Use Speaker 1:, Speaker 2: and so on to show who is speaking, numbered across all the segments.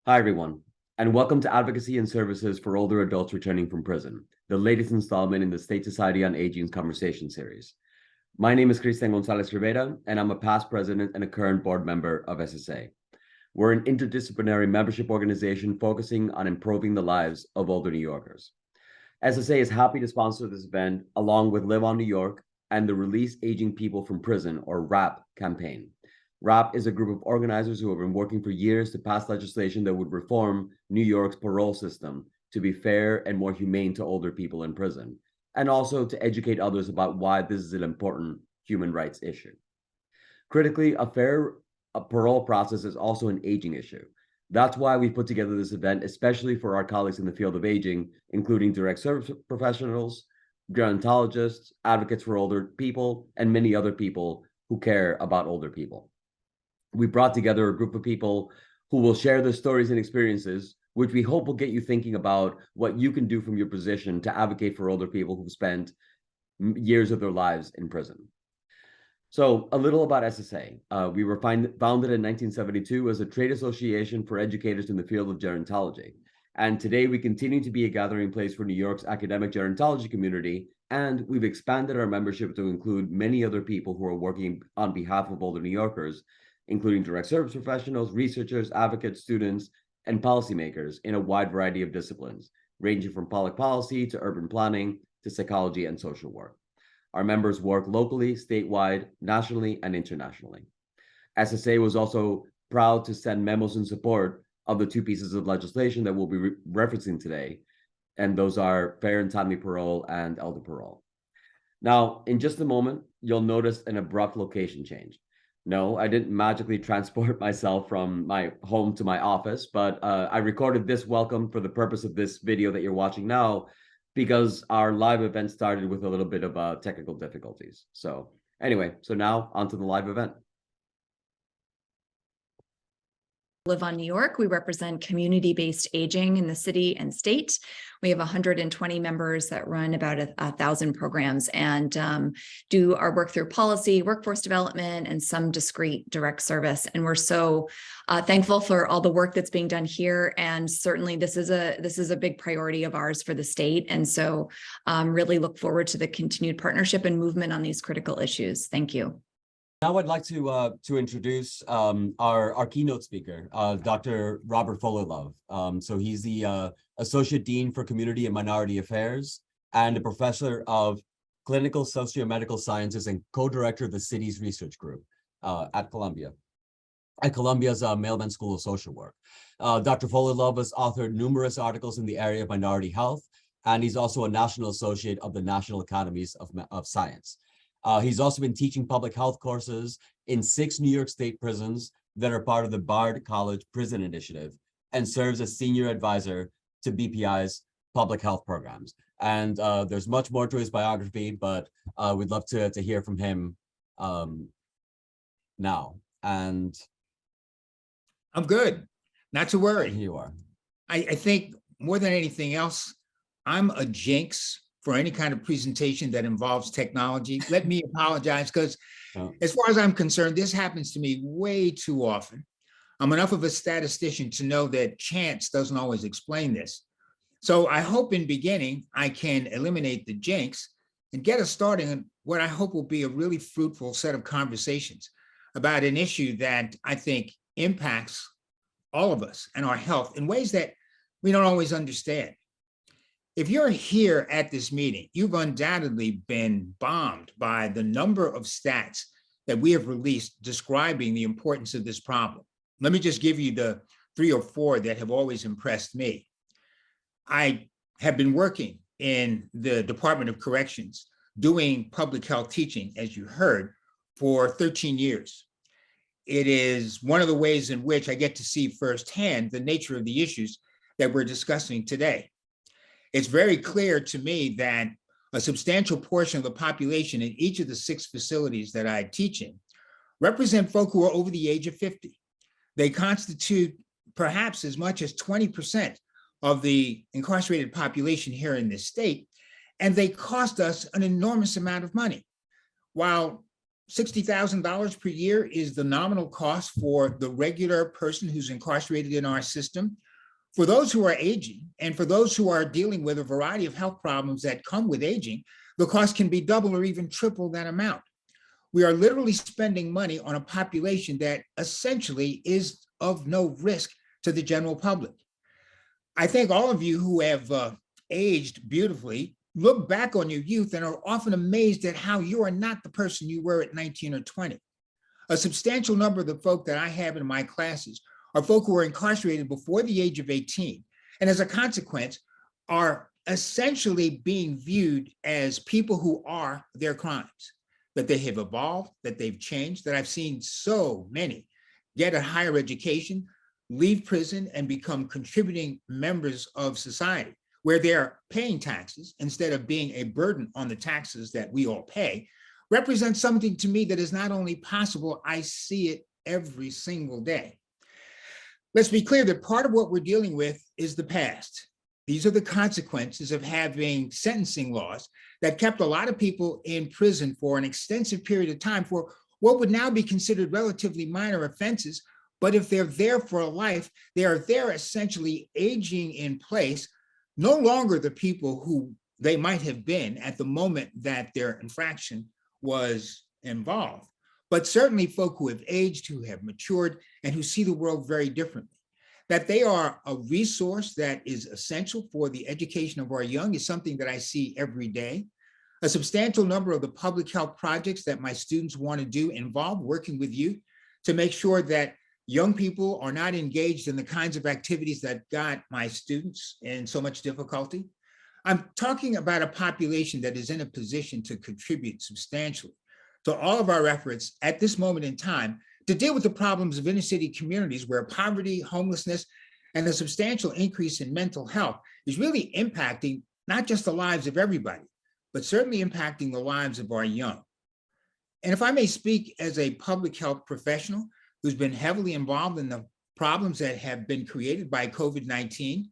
Speaker 1: Hi, everyone, and welcome to Advocacy and Services for Older Adults Returning from Prison, the latest installment in the State Society on Aging's conversation series. My name is Cristian Gonzalez Rivera, and I'm a past president and a current board member of SSA. We're an interdisciplinary membership organization focusing on improving the lives of older New Yorkers. SSA is happy to sponsor this event along with Live on New York and the Release Aging People from Prison, or RAP, campaign. RAP is a group of organizers who have been working for years to pass legislation that would reform New York's parole system to be fair and more humane to older people in prison, and also to educate others about why this is an important human rights issue. Critically, a fair parole process is also an aging issue. That's why we put together this event, especially for our colleagues in the field of aging, including direct service professionals, gerontologists, advocates for older people, and many other people who care about older people. We brought together a group of people who will share their stories and experiences, which we hope will get you thinking about what you can do from your position to advocate for older people who've spent years of their lives in prison. So a little about SSA. We were founded in 1972 as a trade association for educators in the field of gerontology. And today we continue to be a gathering place for New York's academic gerontology community, and we've expanded our membership to include many other people who are working on behalf of older New Yorkers, including direct service professionals, researchers, advocates, students, and policymakers in a wide variety of disciplines, ranging from public policy to urban planning to psychology and social work. Our members work locally, statewide, nationally, and internationally. SSA was also proud to send memos in support of the two pieces of legislation that we'll be referencing today, and those are fair and timely parole and elder parole. Now, in just a moment, you'll notice an abrupt location change. No, I didn't magically transport myself from my home to my office, but I recorded this welcome for the purpose of this video that you're watching now, because our live event started with a little bit of technical difficulties. So anyway, so now onto the live event.
Speaker 2: Live on New York. We represent community-based aging in the city and state. We have 120 members that run about 1,000 programs and do our work through policy, workforce development, and some discrete direct service. And we're so thankful for all the work that's being done here. And certainly this is a big priority of ours for the state. And so really look forward to the continued partnership and movement on these critical issues. Thank you.
Speaker 1: Now I'd like to introduce our keynote speaker, Dr. Robert Fullilove. So he's the Associate Dean for Community and Minority Affairs and a professor of Clinical Sociomedical Sciences and co-director of the city's research group at Columbia. At Columbia's Mailman School of Social Work. Dr. Fullilove has authored numerous articles in the area of minority health, and he's also a National Associate of the National Academies of Science. He's also been teaching public health courses in 6 New York State prisons that are part of the Bard College Prison Initiative and serves as senior advisor to BPI's public health programs. And there's much more to his biography, but we'd love to hear from him now. And
Speaker 3: I'm good, not to worry.
Speaker 1: Here you are.
Speaker 3: I think more than anything else, I'm a jinx for any kind of presentation that involves technology. Let me apologize, because as far as I'm concerned, this happens to me way too often. I'm enough of a statistician to know that chance doesn't always explain this. So I hope in beginning, I can eliminate the jinx and get us starting on what I hope will be a really fruitful set of conversations about an issue that I think impacts all of us and our health in ways that we don't always understand. If you're here at this meeting, you've undoubtedly been bombed by the number of stats that we have released describing the importance of this problem. Let me just give you the 3 or 4 that have always impressed me. I have been working in the Department of Corrections doing public health teaching, as you heard, for 13 years. It is one of the ways in which I get to see firsthand the nature of the issues that we're discussing today. It's very clear to me that a substantial portion of the population in each of the 6 facilities that I teach in represent folk who are over the age of 50. They constitute perhaps as much as 20% of the incarcerated population here in this state, and they cost us an enormous amount of money. While $60,000 per year is the nominal cost for the regular person who's incarcerated in our system. For those who are aging and for those who are dealing with a variety of health problems that come with aging, the cost can be double or even triple that amount. We are literally spending money on a population that essentially is of no risk to the general public. I think all of you who have aged beautifully look back on your youth and are often amazed at how you are not the person you were at 19 or 20. A substantial number of the folk that I have in my classes are folk who were incarcerated before the age of 18, and as a consequence, are essentially being viewed as people who are their crimes, that they have evolved, that they've changed, that I've seen so many get a higher education, leave prison, and become contributing members of society, where they're paying taxes instead of being a burden on the taxes that we all pay, represents something to me that is not only possible, I see it every single day. Let's be clear that part of what we're dealing with is the past. These are the consequences of having sentencing laws that kept a lot of people in prison for an extensive period of time for what would now be considered relatively minor offenses. But if they're there for a life, they are there essentially aging in place, no longer the people who they might have been at the moment that their infraction was involved, but certainly folk who have aged, who have matured, and who see the world very differently. That they are a resource that is essential for the education of our young is something that I see every day. A substantial number of the public health projects that my students want to do involve working with you to make sure that young people are not engaged in the kinds of activities that got my students in so much difficulty. I'm talking about a population that is in a position to contribute substantially to all of our efforts at this moment in time to deal with the problems of inner city communities where poverty, homelessness, and a substantial increase in mental health is really impacting not just the lives of everybody, but certainly impacting the lives of our young. And if I may speak as a public health professional who's been heavily involved in the problems that have been created by COVID-19,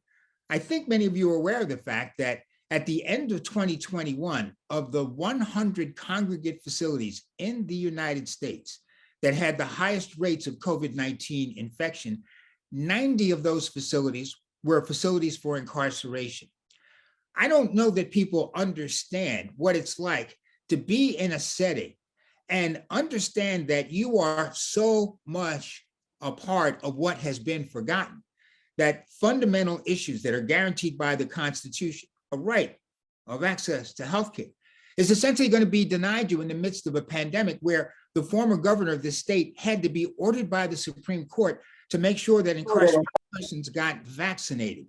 Speaker 3: I think many of you are aware of the fact that at the end of 2021, of the 100 congregate facilities in the United States that had the highest rates of COVID-19 infection, 90 of those facilities were facilities for incarceration. I don't know that people understand what it's like to be in a setting and understand that you are so much a part of what has been forgotten, that fundamental issues that are guaranteed by the Constitution, a right of access to healthcare, is essentially going to be denied you in the midst of a pandemic where the former governor of the state had to be ordered by the Supreme Court to make sure that incarcerated persons got vaccinated.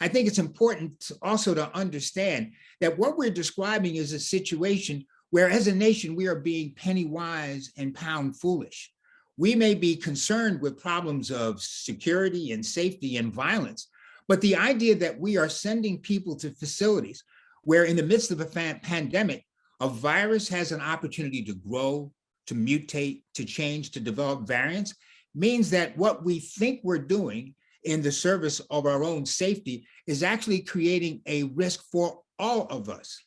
Speaker 3: I think it's important also to understand that what we're describing is a situation where as a nation, we are being penny wise and pound foolish. We may be concerned with problems of security and safety and violence, but the idea that we are sending people to facilities where in the midst of a pandemic, a virus has an opportunity to grow, to mutate, to change, to develop variants, means that what we think we're doing in the service of our own safety is actually creating a risk for all of us.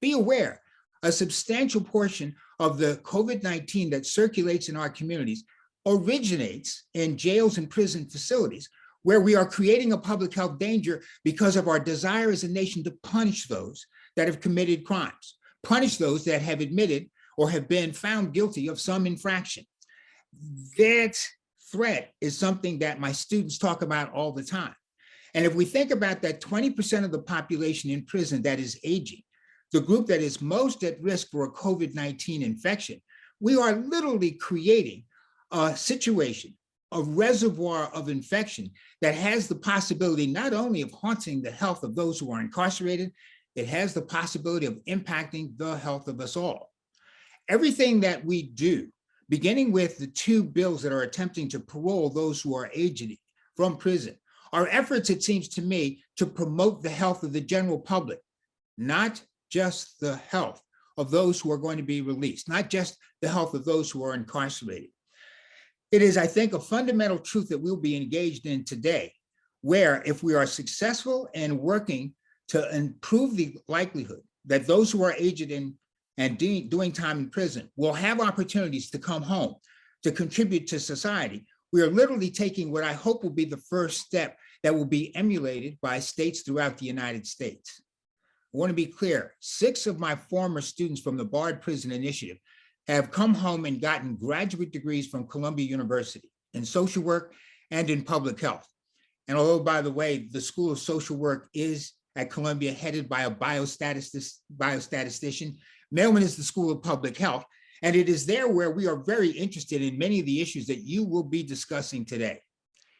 Speaker 3: Be aware, a substantial portion of the COVID-19 that circulates in our communities originates in jails and prison facilities where we are creating a public health danger because of our desire as a nation to punish those that have committed crimes, punish those that have admitted or have been found guilty of some infraction. That threat is something that my students talk about all the time. And if we think about that 20% of the population in prison that is aging, the group that is most at risk for a COVID-19 infection, we are literally creating a situation, a reservoir of infection that has the possibility not only of haunting the health of those who are incarcerated, it has the possibility of impacting the health of us all. Everything that we do, beginning with the two bills that are attempting to parole those who are aging from prison, are efforts, it seems to me, to promote the health of the general public, not just the health of those who are going to be released, not just the health of those who are incarcerated. It is, I think, a fundamental truth that we'll be engaged in today, where if we are successful in working to improve the likelihood that those who are aged in and doing time in prison will have opportunities to come home, to contribute to society. We are literally taking what I hope will be the first step that will be emulated by states throughout the United States. I want to be clear, 6 of my former students from the Barred Prison Initiative have come home and gotten graduate degrees from Columbia University in social work and in public health. And although, by the way, the School of Social Work is at Columbia headed by a biostatistician, Mailman is the School of Public Health, and it is there where we are very interested in many of the issues that you will be discussing today.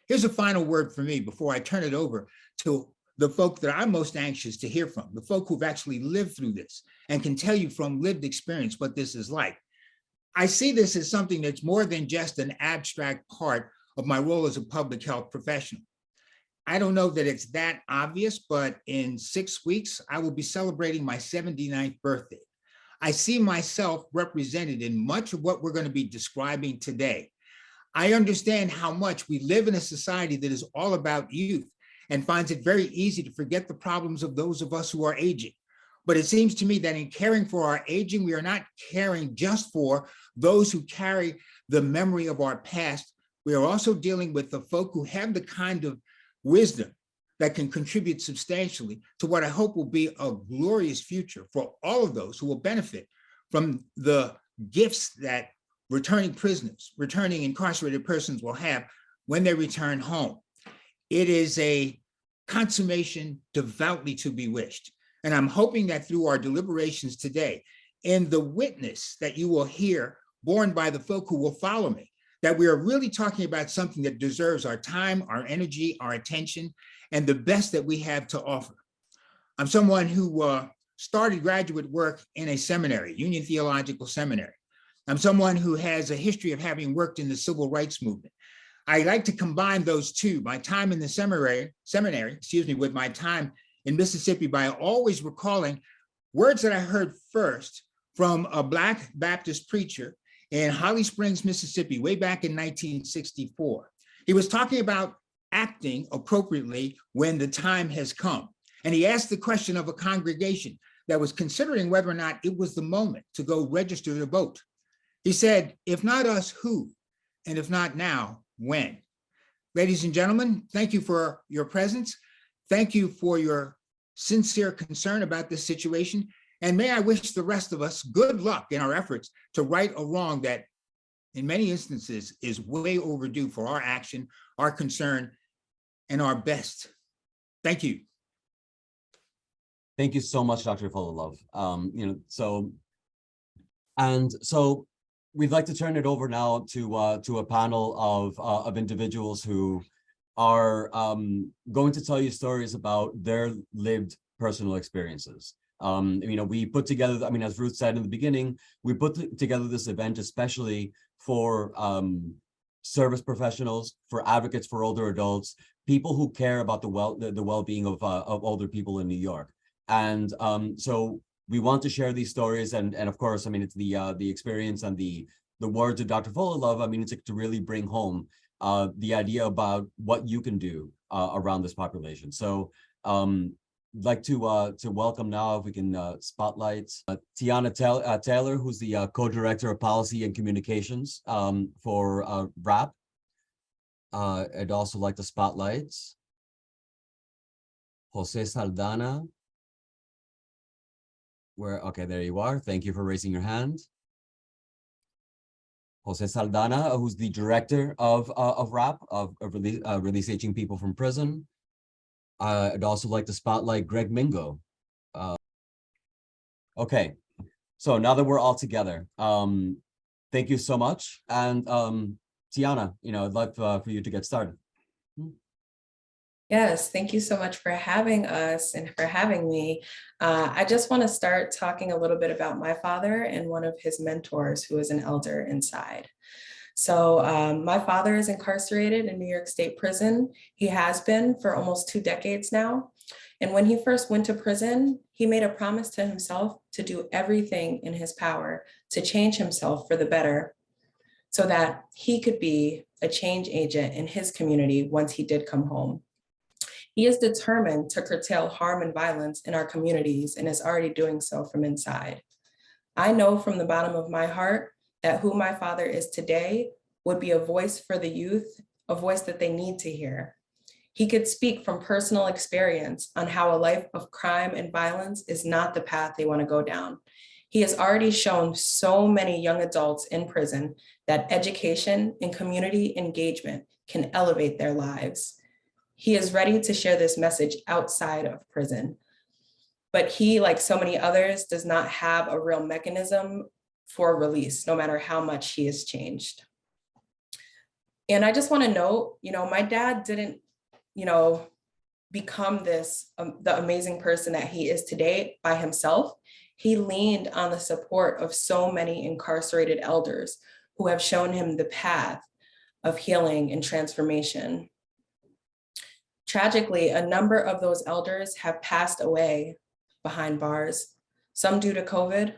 Speaker 3: Here's a final word for me before I turn it over to the folk that I'm most anxious to hear from, the folk who've actually lived through this and can tell you from lived experience what this is like. I see this as something that's more than just an abstract part of my role as a public health professional. I don't know that it's that obvious, but in 6 weeks, I will be celebrating my 79th birthday. I see myself represented in much of what we're going to be describing today. I understand how much we live in a society that is all about youth and finds it very easy to forget the problems of those of us who are aging. But it seems to me that in caring for our aging, we are not caring just for those who carry the memory of our past. We are also dealing with the folk who have the kind of wisdom that can contribute substantially to what I hope will be a glorious future for all of those who will benefit from the gifts that returning prisoners, returning incarcerated persons will have when they return home. It is a consummation devoutly to be wished. And I'm hoping that through our deliberations today, in the witness that you will hear borne by the folk who will follow me, that we are really talking about something that deserves our time, our energy, our attention, and the best that we have to offer. I'm someone who started graduate work in a seminary, Union Theological Seminary. I'm someone who has a history of having worked in the civil rights movement. I like to combine those two, my time in the seminary, with my time in Mississippi, by always recalling words that I heard first from a Black Baptist preacher in Holly Springs, Mississippi, way back in 1964. He was talking about acting appropriately when the time has come. And he asked the question of a congregation that was considering whether or not it was the moment to go register to vote. He said, if not us, who? And if not now, when? Ladies and gentlemen, thank you for your presence. Thank you for your sincere concern about this situation. And may I wish the rest of us good luck in our efforts to right a wrong that in many instances is way overdue for our action, our concern, and our best. Thank you.
Speaker 1: Thank you so much, Dr. Fullilove. So we'd like to turn it over now to a panel of individuals who are going to tell you stories about their lived personal experiences. We put together, as Ruth said in the beginning, we put together this event especially for service professionals, for advocates for older adults, people who care about the well-being of older people in New York. And so we want to share these stories, and of course, it's the experience and the words of Dr. Fullilove. It's to really bring home the idea about what you can do around this population. So I'd like to welcome now, if we can spotlight Tiana Taylor, who's the co-director of policy and communications for RAP. I'd also like to spotlight Jose Saldana. Okay, there you are. Thank you for raising your hand. Jose Saldana, who's the director of RAP, of Release Aging People from Prison. I'd also like to spotlight Greg Mingo. Okay, so now that we're all together, thank you so much. And Tiana, I'd love for you to get started.
Speaker 4: Yes, thank you so much for having us and for having me. I just want to start talking a little bit about my father and one of his mentors who is an elder inside. So my father is incarcerated in New York State Prison. He has been for almost 2 decades now. And when he first went to prison, he made a promise to himself to do everything in his power to change himself for the better so that he could be a change agent in his community once he did come home. He is determined to curtail harm and violence in our communities and is already doing so from inside. I know from the bottom of my heart that who my father is today would be a voice for the youth, a voice that they need to hear. He could speak from personal experience on how a life of crime and violence is not the path they want to go down. He has already shown so many young adults in prison that education and community engagement can elevate their lives. He is ready to share this message outside of prison. But he, like so many others, does not have a real mechanism for release, no matter how much he has changed. And I just want to note, my dad didn't, become the amazing person that he is today by himself. He leaned on the support of so many incarcerated elders who have shown him the path of healing and transformation. Tragically, a number of those elders have passed away behind bars, some due to COVID,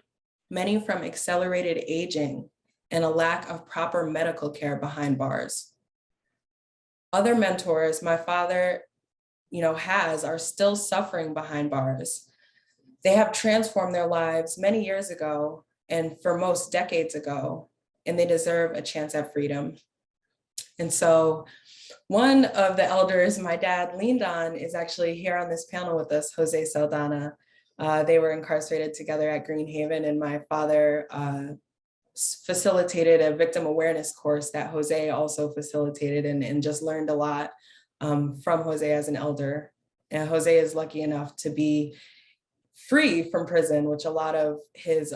Speaker 4: many from accelerated aging and a lack of proper medical care behind bars. Other mentors my father, are still suffering behind bars. They have transformed their lives many years ago and for most decades ago, and they deserve a chance at freedom. And so one of the elders my dad leaned on is actually here on this panel with us, Jose Saldana. They were incarcerated together at Green Haven, and my father facilitated a victim awareness course that Jose also facilitated and just learned a lot from Jose as an elder. And Jose is lucky enough to be free from prison, which a lot of his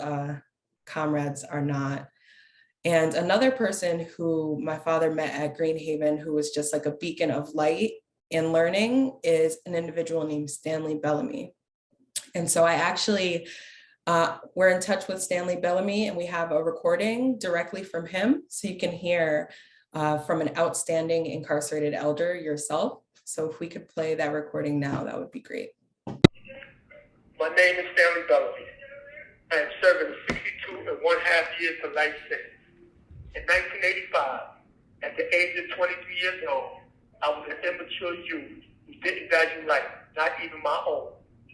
Speaker 4: comrades are not. And another person who my father met at Green Haven, who was just like a beacon of light and learning, is an individual named Stanley Bellamy. And so I actually, we're in touch with Stanley Bellamy, and we have a recording directly from him, so you can hear from an outstanding incarcerated elder yourself. So if we could play that recording now, that would be great.
Speaker 5: My name is Stanley Bellamy. I am serving a 62.5 years to life sentence. In 1985, at the age of 23 years old, I was an immature youth who didn't value life, not even my own,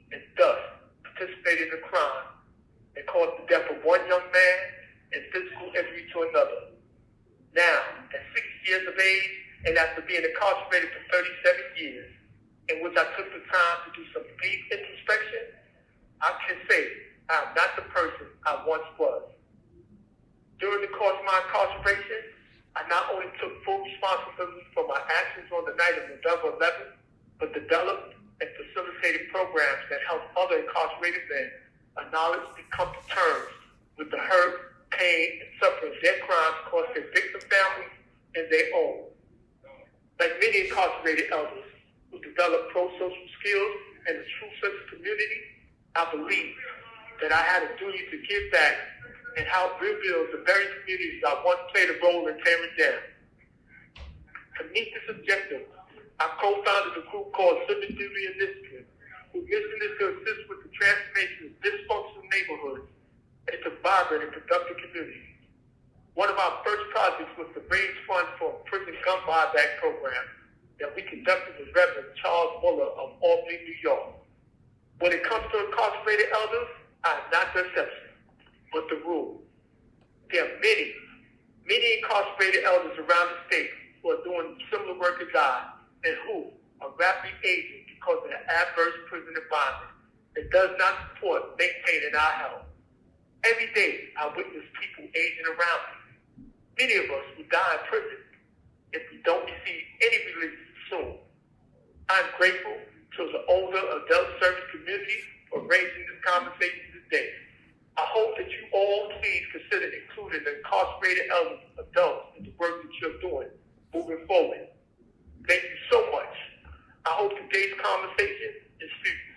Speaker 5: and thus participated in a crime that caused the death of one young man and physical injury to another. Now, at 60 years of age, and after being incarcerated for 37 years, in which I took the time to do some deep introspection, I can say I am not the person I once was. During the course of my incarceration, I not only took full responsibility for my actions on the night of November 11th, but developed and facilitated programs that help other incarcerated men acknowledge and come to terms with the hurt, pain, and suffering their crimes caused their victim families and their own. Like many incarcerated elders who develop pro-social skills and a true sense of community, I believe that I had a duty to give back and help rebuild the very communities I once played a role in tearing down. To meet this objective, I co-founded a group called Civic Duty Initiative, whose mission is to assist with the transformation of dysfunctional neighborhoods into vibrant and productive communities. One of our first projects was to raise funds for a prison gun buyback program that we conducted with Reverend Charles Muller of Albany, New York. When it comes to incarcerated elders, I am not the exception, but the rule. There are many incarcerated elders around the state who are doing similar work as I, and who are rapidly aging because of the adverse prison environment that does not support maintaining our health. Every day, I witness people aging around me. Many of us will die in prison if we don't receive any release soon. I'm grateful to the older adult service community for raising this conversation today. I hope that you all please consider including the incarcerated elders, adults in the work that you're doing moving forward. Thank you so much. I hope today's conversation is fruitful.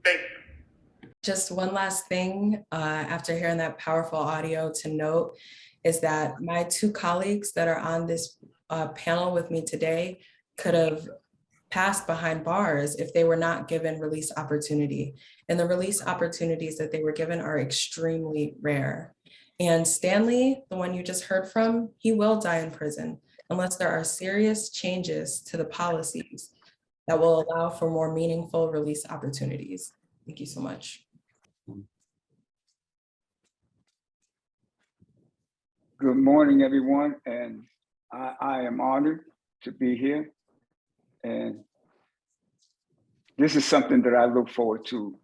Speaker 5: Thank you.
Speaker 4: Just one last thing after hearing that powerful audio to note is that my two colleagues that are on this panel with me today could have passed behind bars if they were not given release opportunity. And the release opportunities that they were given are extremely rare. And Stanley, the one you just heard from, he will die in prison unless there are serious changes to the policies that will allow for more meaningful release opportunities. Thank you so much.
Speaker 6: Good morning, everyone, and I am honored to be here. And this is something that I look forward to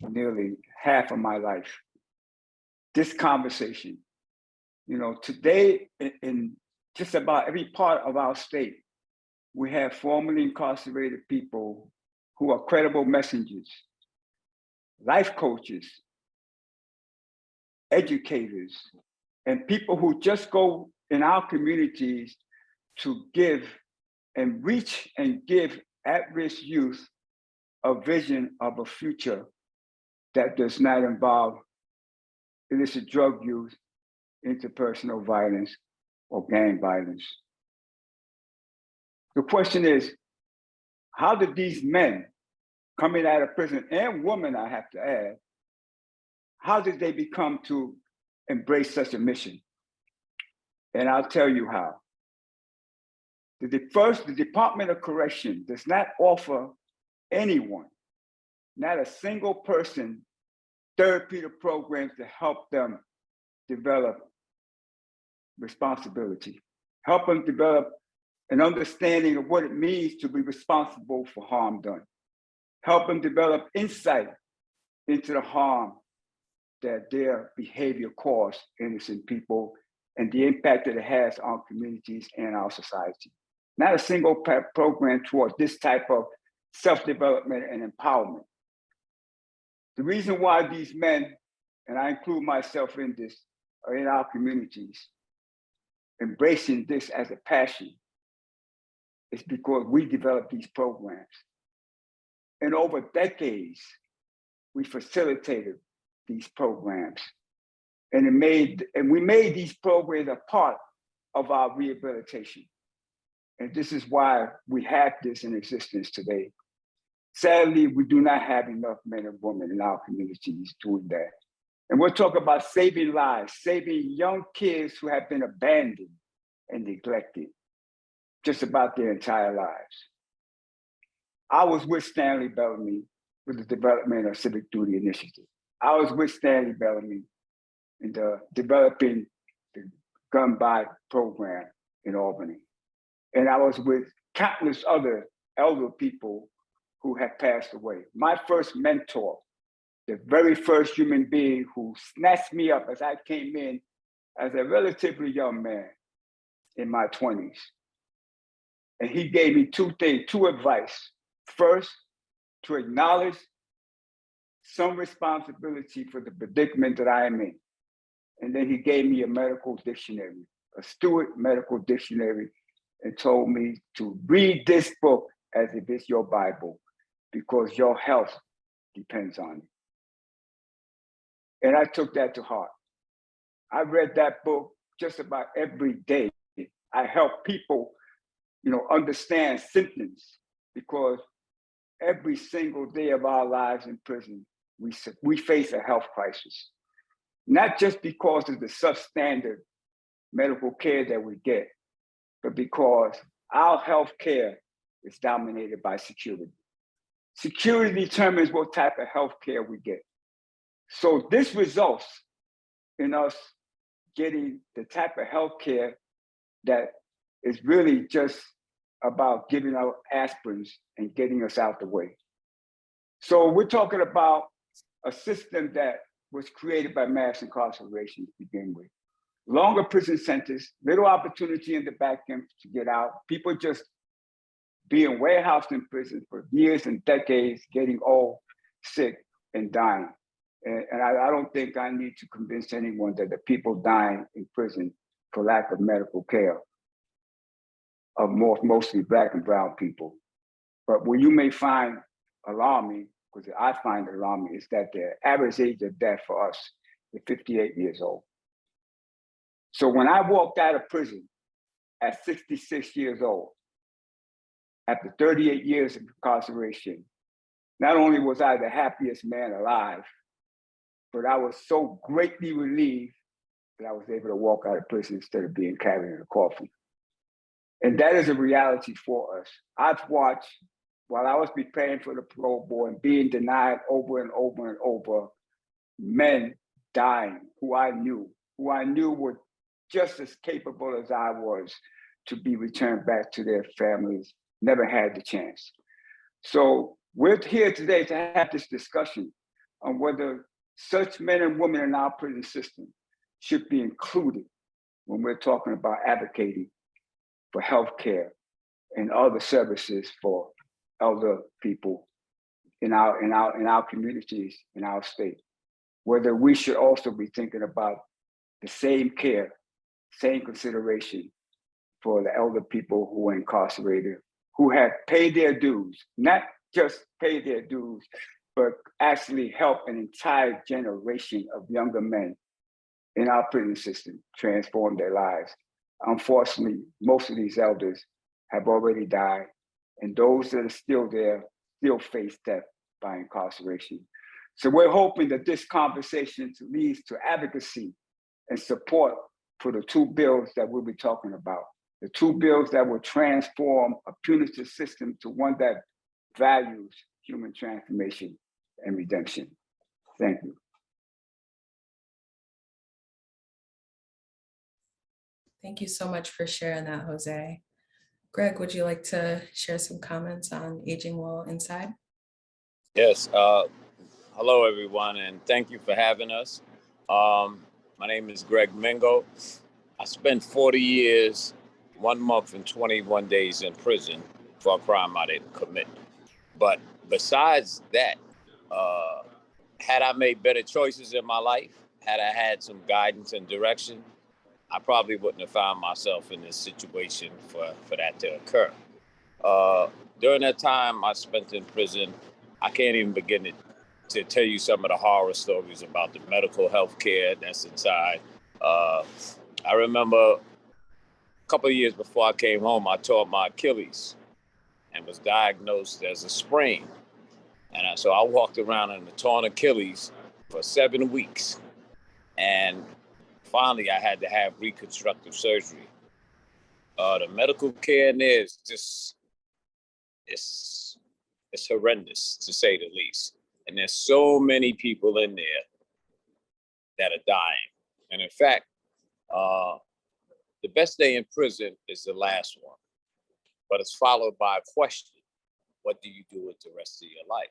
Speaker 6: nearly half of my life. This conversation, today in just about every part of our state, we have formerly incarcerated people who are credible messengers, life coaches, educators, and people who just go in our communities to give and reach and give at-risk youth a vision of a future that does not involve illicit drug use, interpersonal violence, or gang violence. The question is, how did these men coming out of prison, and women, I have to add, how did they become to embrace such a mission? And I'll tell you how. The Department of Correction does not offer anyone, not a single person, therapeutic programs to help them develop responsibility, help them develop an understanding of what it means to be responsible for harm done, help them develop insight into the harm that their behavior caused innocent people and the impact that it has on communities and our society. Not a single program toward this type of self-development and empowerment. The reason why these men, and I include myself in this, are in our communities, embracing this as a passion, is because we developed these programs. And over decades, we facilitated these programs. And we made these programs a part of our rehabilitation. And this is why we have this in existence today. Sadly, we do not have enough men and women in our communities doing that. And we're talking about saving lives, saving young kids who have been abandoned and neglected just about their entire lives. I was with Stanley Bellamy with the development of Civic Duty Initiative. I was with Stanley Bellamy in developing the gun buy program in Albany. And I was with countless other elder people who have passed away. My first mentor, the very first human being who snatched me up as I came in as a relatively young man in my 20s. And he gave me two advice. First, to acknowledge some responsibility for the predicament that I am in. And then he gave me a medical dictionary, a Stewart medical dictionary, and told me to read this book as if it's your Bible, because your health depends on it. And I took that to heart. I read that book just about every day. I help people, understand symptoms, because every single day of our lives in prison, we face a health crisis. Not just because of the substandard medical care that we get, but because our health care is dominated by security. Security determines what type of health care we get. So this results in us getting the type of health care that is really just about giving out aspirins and getting us out the way. So we're talking about a system that was created by mass incarceration to begin with. Longer prison sentences, little opportunity in the back end to get out. People just being warehoused in prison for years and decades, getting old, sick, and dying. And I don't think I need to convince anyone that the people dying in prison for lack of medical care are mostly Black and brown people. But what you may find alarming, because I find it alarming, is that the average age of death for us is 58 years old. So when I walked out of prison at 66 years old, after 38 years of incarceration, not only was I the happiest man alive, but I was so greatly relieved that I was able to walk out of prison instead of being carried in a coffin. And that is a reality for us. I've watched, while I was preparing for the parole board and being denied over and over and over, men dying who I knew were just as capable as I was to be returned back to their families, never had the chance. So we're here today to have this discussion on whether such men and women in our prison system should be included when we're talking about advocating for healthcare and other services for elder people in our communities, in our state. Whether we should also be thinking about the same care, same consideration for the elder people who are incarcerated, who have paid their dues, not just paid their dues, but actually help an entire generation of younger men in our prison system transform their lives. Unfortunately, most of these elders have already died, and those that are still there still face death by incarceration. So we're hoping that this conversation leads to advocacy and support for the two bills that we'll be talking about. The two bills that will transform a punitive system to one that values human transformation and redemption. Thank you.
Speaker 4: Thank you so much for sharing that, Jose. Greg, would you like to share some comments on aging while inside?
Speaker 7: Yes. Hello, everyone, and thank you for having us. My name is Greg Mingo. I spent 40 years, 1 month and 21 days in prison for a crime I didn't commit. But besides that, had I made better choices in my life, had I had some guidance and direction, I probably wouldn't have found myself in this situation for that to occur. During that time I spent in prison, I can't even begin to tell you some of the horror stories about the medical health care that's inside. I remember a couple of years before I came home, I tore my Achilles and was diagnosed as a sprain. And so I walked around in a torn Achilles for 7 weeks. And finally, I had to have reconstructive surgery. The medical care in there is just, it's horrendous, to say the least. And there's so many people in there that are dying. And in fact, the best day in prison is the last one, but it's followed by a question. What do you do with the rest of your life?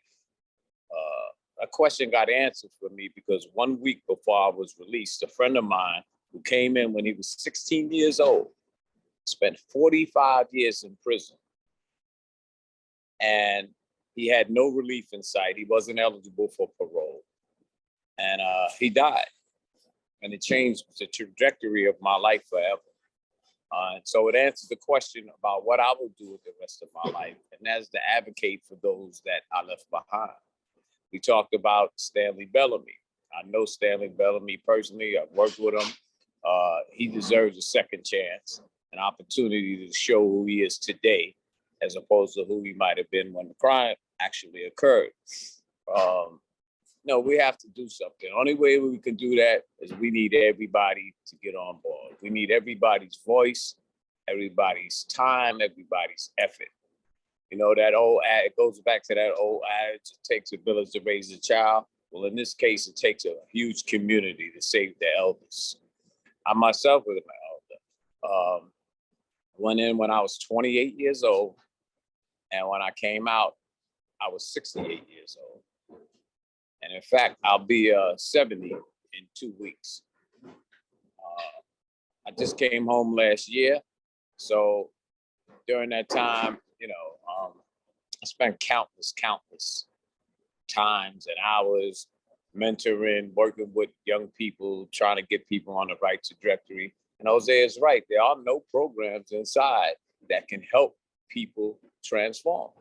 Speaker 7: That question got answered for me because 1 week before I was released, a friend of mine who came in when he was 16 years old, spent 45 years in prison. And he had no relief in sight. He wasn't eligible for parole. And he died. And it changed the trajectory of my life forever. And so it answers the question about what I will do with the rest of my life. And that's to advocate for those that I left behind. We talked about Stanley Bellamy. I know Stanley Bellamy personally. I've worked with him. He deserves a second chance, an opportunity to show who he is today, as opposed to who he might have been when the crime actually occurred. No, we have to do something. The only way we can do that is we need everybody to get on board. We need everybody's voice, everybody's time, everybody's effort. You know, that old ad, it goes back to that old adage, it takes a village to raise a child. Well, in this case, it takes a huge community to save the elders. I myself was an elder. Went in when I was 28 years old. And when I came out, I was 68 years old. And in fact, I'll be 70 in 2 weeks. I just came home last year. So during that time, you know, I spent countless times and hours mentoring, working with young people, trying to get people on the right trajectory. And Jose is right. There are no programs inside that can help people transform.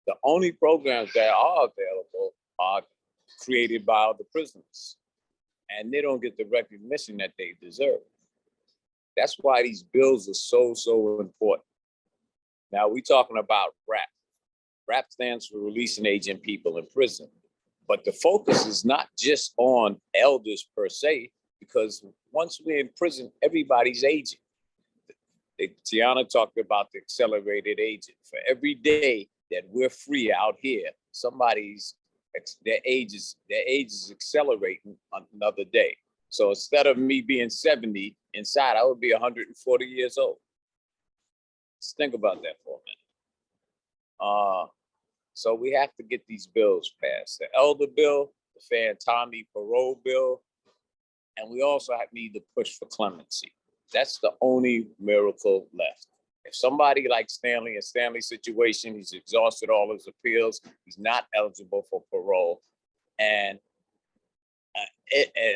Speaker 7: The only programs that are available are created by the prisoners, and they don't get the recognition that they deserve. That's why these bills are so important. Now we're talking about RAP. RAP stands for Releasing Aging People in Prison. But the focus is not just on elders per se, because once we're in prison, everybody's aging. Tiana talked about the accelerated aging. For every day that we're free out here, their age is accelerating another day. So instead of me being 70 in inside, I would be 140 years old. Just think about that for a minute. So we have to get these bills passed. The elder bill, the Fantani parole bill, and we also need to push for clemency. That's the only miracle left. If somebody like Stanley, in Stanley's situation, he's exhausted all his appeals, he's not eligible for parole, and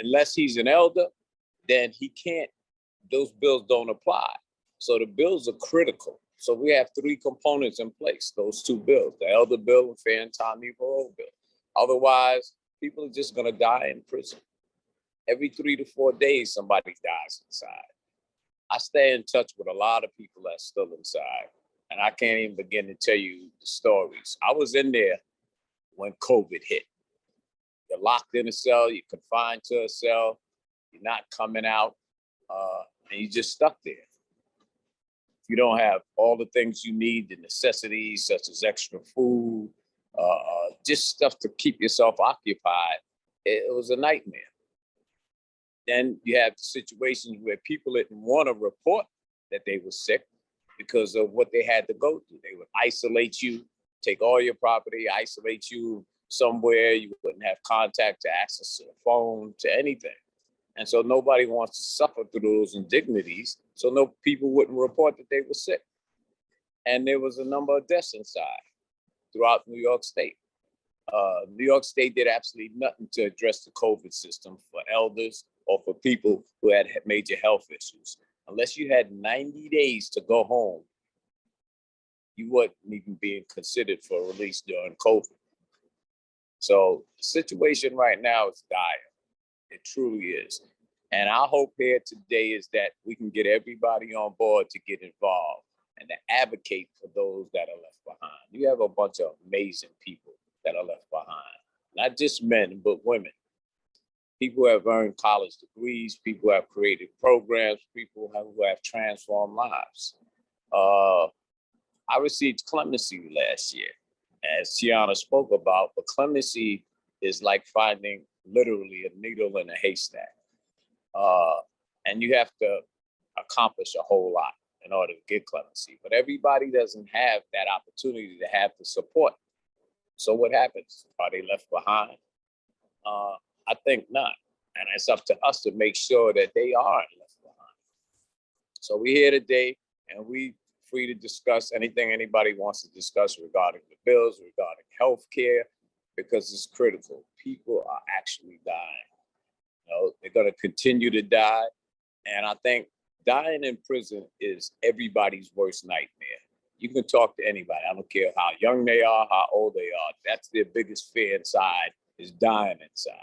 Speaker 7: unless he's an elder, then he can't, those bills don't apply. So the bills are critical. So we have three components in place, those two bills, the elder bill and Fantani parole bill. Otherwise, people are just gonna die in prison. Every 3 to 4 days, somebody dies inside. I stay in touch with a lot of people that's still inside, and I can't even begin to tell you the stories. I was in there when COVID hit. You're locked in a cell, you're confined to a cell, you're not coming out, and you're just stuck there. You don't have all the things you need, the necessities such as extra food, just stuff to keep yourself occupied. It was a nightmare. Then you have situations where people didn't want to report that they were sick because of what they had to go through. They would isolate you, take all your property, isolate you somewhere. You wouldn't have contact to access to the phone, to anything. And so nobody wants to suffer through those indignities. So no people wouldn't report that they were sick. And there was a number of deaths inside throughout New York State. New York State did absolutely nothing to address the COVID system for elders or for people who had major health issues. Unless you had 90 days to go home, you wasn't even being considered for release during COVID. So the situation right now is dire. It truly is. And our hope here today is that we can get everybody on board to get involved and to advocate for those that are left behind. You have a bunch of amazing people that are left behind, not just men, but women. People who have earned college degrees, people who have created programs, people who have transformed lives. I received clemency last year, as Tiana spoke about, but clemency is like finding literally a needle in a haystack. And you have to accomplish a whole lot in order to get clemency, but everybody doesn't have that opportunity to have the support. So what happens? Are they left behind? I think not. And it's up to us to make sure that they aren't left behind. So we're here today and we free to discuss anything anybody wants to discuss regarding the bills, regarding healthcare, because it's critical. People are actually dying. You know, they're gonna continue to die. And I think dying in prison is everybody's worst nightmare. You can talk to anybody. I don't care how young they are, how old they are. That's their biggest fear inside, is dying inside.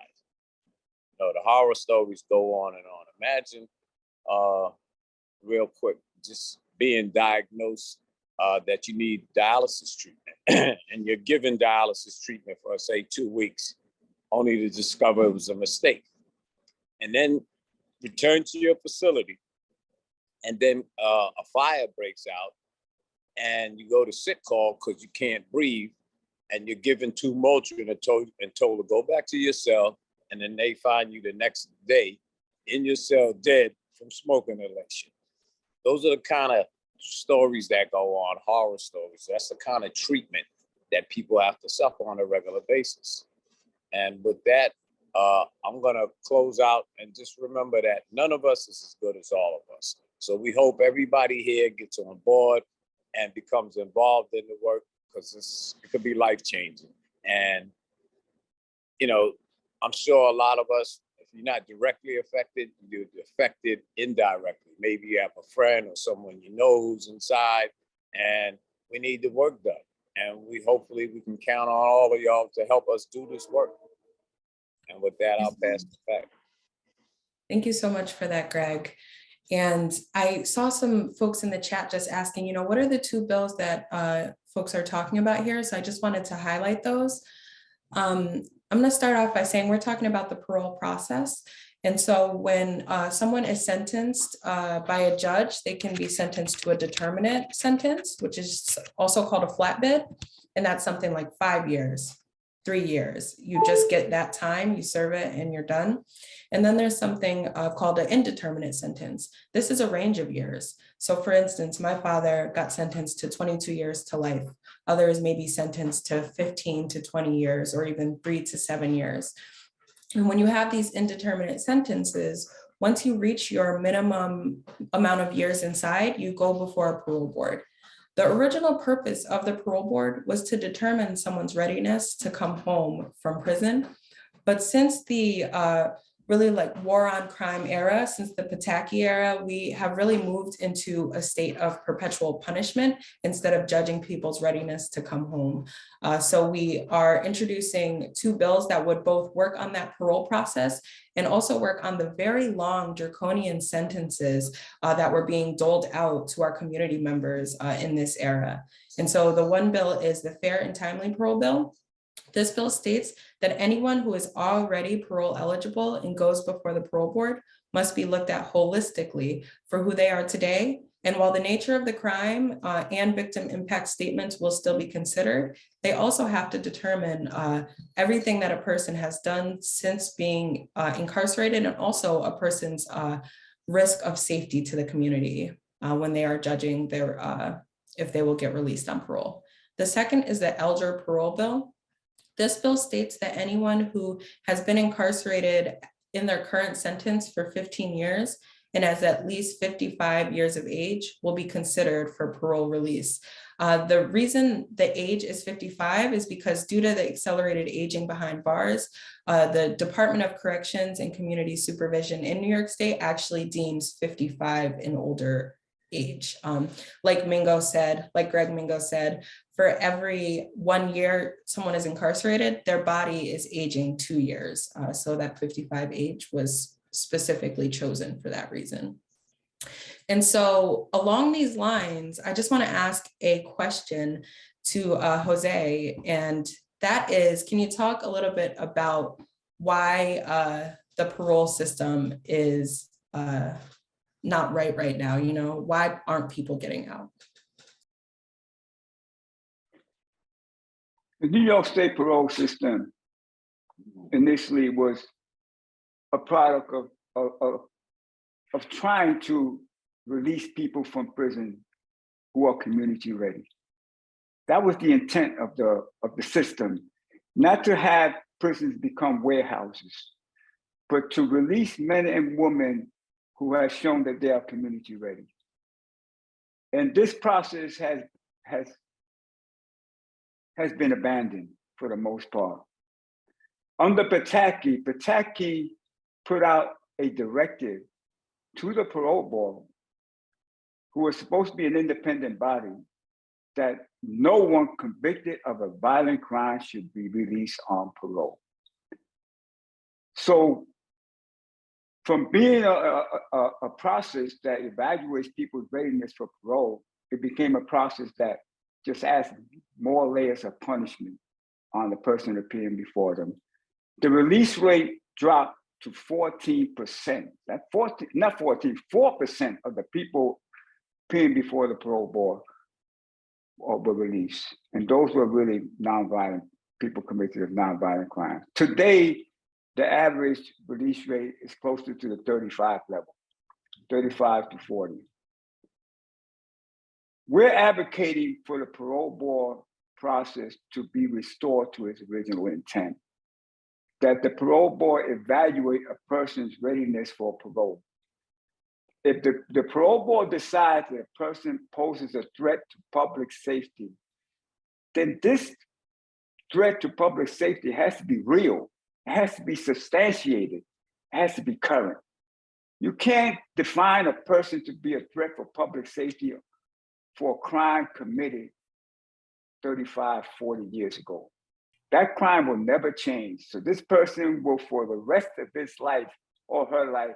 Speaker 7: You know, the horror stories go on and on. Imagine, real quick, just being diagnosed that you need dialysis treatment and you're given dialysis treatment for, say, 2 weeks, only to discover it was a mistake. And then return to your facility, and then a fire breaks out, and you go to sick call because you can't breathe, and you're given 2 Motrin and told to go back to your cell, and then they find you the next day in your cell dead from smoke inhalation. Those are the kind of stories that go on, horror stories. That's the kind of treatment that people have to suffer on a regular basis. And with that, I'm gonna close out and just remember that none of us is as good as all of us. So we hope everybody here gets on board and becomes involved in the work, because it could be life-changing. And, you know, I'm sure a lot of us, if you're not directly affected, you're affected indirectly. Maybe you have a friend or someone you know who's inside, and we need the work done. And hopefully we can count on all of y'all to help us do this work. And with that, I'll pass it back.
Speaker 4: Thank you so much for that, Greg. And I saw some folks in the chat just asking, you know, what are the 2 bills that folks are talking about here? So I just wanted to highlight those. I'm going to start off by saying we're talking about the parole process. And so when someone is sentenced by a judge, they can be sentenced to a determinate sentence, which is also called a flat bid. And that's something like 5 years. 3 years. You just get that time, you serve it, and you're done. And then there's something called an indeterminate sentence. This is a range of years. So for instance, my father got sentenced to 22 years to life. Others may be sentenced to 15 to 20 years, or even 3 to 7 years. And when you have these indeterminate sentences, once you reach your minimum amount of years inside, you go before a parole board. The original purpose of the parole board was to determine someone's readiness to come home from prison. But since the really like war on crime era, since the Pataki era, we have really moved into a state of perpetual punishment instead of judging people's readiness to come home. So we are introducing 2 bills that would both work on that parole process and also work on the very long draconian sentences that were being doled out to our community members in this era. And so the one bill is the Fair and Timely Parole Bill. This bill states that anyone who is already parole eligible and goes before the parole board must be looked at holistically for who they are today. And while the nature of the crime and victim impact statements will still be considered, they also have to determine everything that a person has done since being incarcerated, and also a person's risk of safety to the community when they are judging their if they will get released on parole. The second is the Elder Parole Bill. This bill states that anyone who has been incarcerated in their current sentence for 15 years and is at least 55 years of age will be considered for parole release. The reason the age is 55 is because due to the accelerated aging behind bars, the Department of Corrections and Community Supervision in New York State actually deems 55 an older age. Like Greg Mingo said, for every 1 year someone is incarcerated, their body is aging 2 years. So that 55 age was specifically chosen for that reason. And so along these lines, I just want to ask a question to Jose, and that is, can you talk a little bit about why the parole system is not right now? You know, why aren't people getting out?
Speaker 6: The New York State parole system initially was a product of trying to release people from prison who are community ready. That was the intent of the system, not to have prisons become warehouses, but to release men and women who have shown that they are community ready. And this process has been abandoned for the most part. Under Pataki put out a directive to the parole board, who was supposed to be an independent body, that no one convicted of a violent crime should be released on parole. So from being a process that evaluates people's readiness for parole, it became a process that just adds more layers of punishment on the person appearing before them. The release rate dropped to 14%. That 4% of the people appearing before the parole board were released. And those were really nonviolent people convicted of nonviolent crime. Today, the average release rate is closer to the 35 level, 35 to 40. We're advocating for the parole board process to be restored to its original intent, that the parole board evaluate a person's readiness for parole. If the parole board decides that a person poses a threat to public safety, then this threat to public safety has to be real. It has to be substantiated. It has to be current. You can't define a person to be a threat for public safety for a crime committed 35, 40 years ago. That crime will never change. So this person will, for the rest of his life or her life,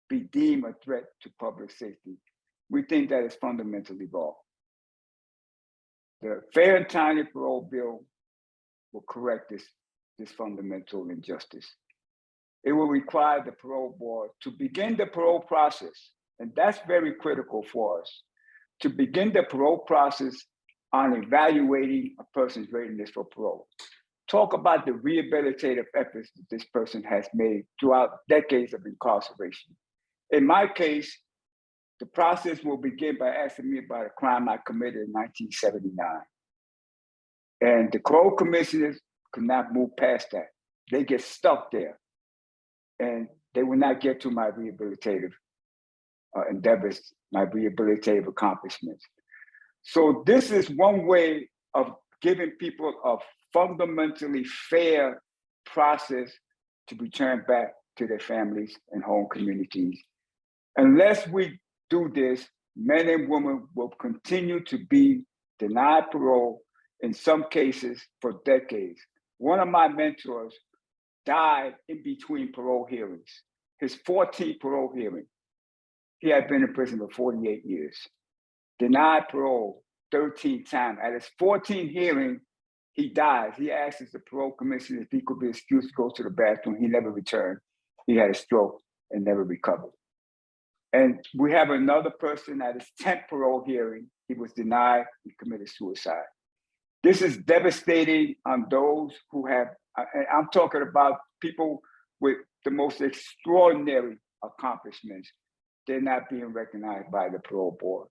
Speaker 6: be deemed a threat to public safety. We think that is fundamentally wrong. The Fair and Timely Parole Bill will correct this fundamental injustice. It will require the parole board to begin the parole process, and that's very critical for us, to begin the parole process on evaluating a person's readiness for parole, talk about the rehabilitative efforts that this person has made throughout decades of incarceration. In my case, the process will begin by asking me about a crime I committed in 1979. And the parole commissioners could not move past that. They get stuck there. And they will not get to my rehabilitative endeavors, my rehabilitative accomplishments. So this is one way of giving people a fundamentally fair process to return back to their families and home communities. Unless we do this, men and women will continue to be denied parole, in some cases for decades. One of my mentors died in between parole hearings, his 14th parole hearing. He had been in prison for 48 years, denied parole 13 times. At his 14th hearing, he dies. He asks the parole commission if he could be excused to go to the bathroom. He never returned. He had a stroke and never recovered. And we have another person at his 10th parole hearing. He was denied, he committed suicide. This is devastating on those who have, and I'm talking about people with the most extraordinary accomplishments. They're not being recognized by the parole board.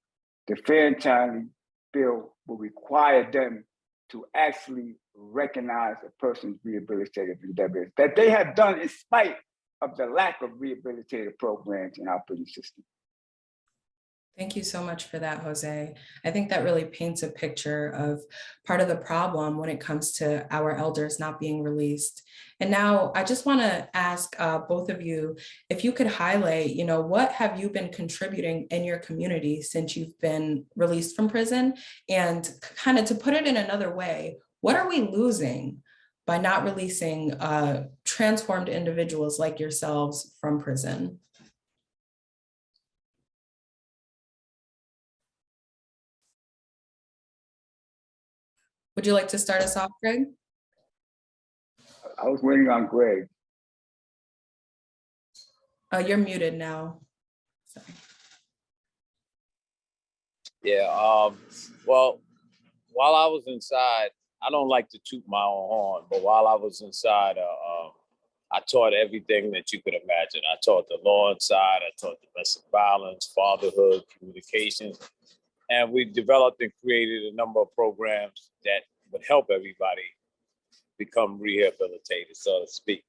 Speaker 6: The Fair and Timely bill will require them to actually recognize a person's rehabilitative endeavors that they have done in spite of the lack of rehabilitative programs in our prison system.
Speaker 4: Thank you so much for that, Jose. I think that really paints a picture of part of the problem when it comes to our elders not being released. And now I just want to ask both of you, if you could highlight, what have you been contributing in your community since you've been released from prison? And kind of to put it in another way, what are we losing by not releasing transformed individuals like yourselves from prison? Would you like to start us off, Greg?
Speaker 6: I was waiting on Greg.
Speaker 4: You're muted now. Sorry.
Speaker 7: Yeah, well, while I was inside, I don't like to toot my own horn, but while I was inside, I taught everything that you could imagine. I taught the law inside, I taught domestic violence, fatherhood, communication, and we developed and created a number of programs that would help everybody become rehabilitated, so to speak.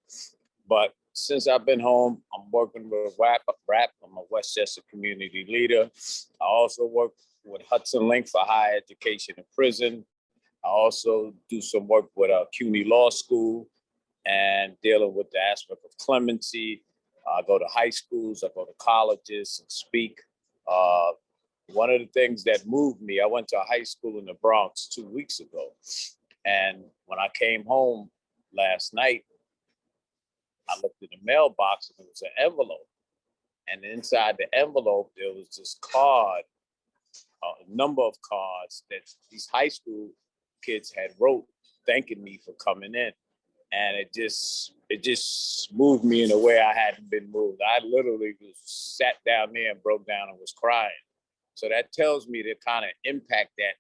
Speaker 7: But since I've been home, I'm working with RAP. I'm a Westchester community leader. I also work with Hudson Link for higher education in prison. I also do some work with CUNY Law School and dealing with the aspect of clemency. I go to high schools, I go to colleges and speak. One of the things that moved me, I went to a high school in the Bronx 2 weeks ago. And when I came home last night, I looked in the mailbox and there was an envelope. And inside the envelope, there was this card, a number of cards that these high school kids had wrote thanking me for coming in. And it just moved me in a way I hadn't been moved. I literally just sat down there and broke down and was crying. So that tells me the kind of impact that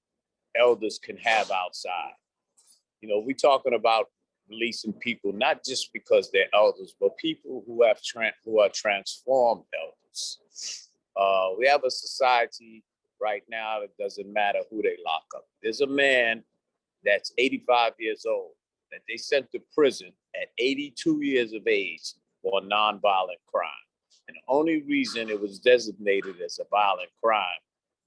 Speaker 7: elders can have outside. We're talking about releasing people, not just because they're elders, but people who are transformed elders. We have a society right now that doesn't matter who they lock up. There's a man that's 85 years old that they sent to prison at 82 years of age for a nonviolent crime. And the only reason it was designated as a violent crime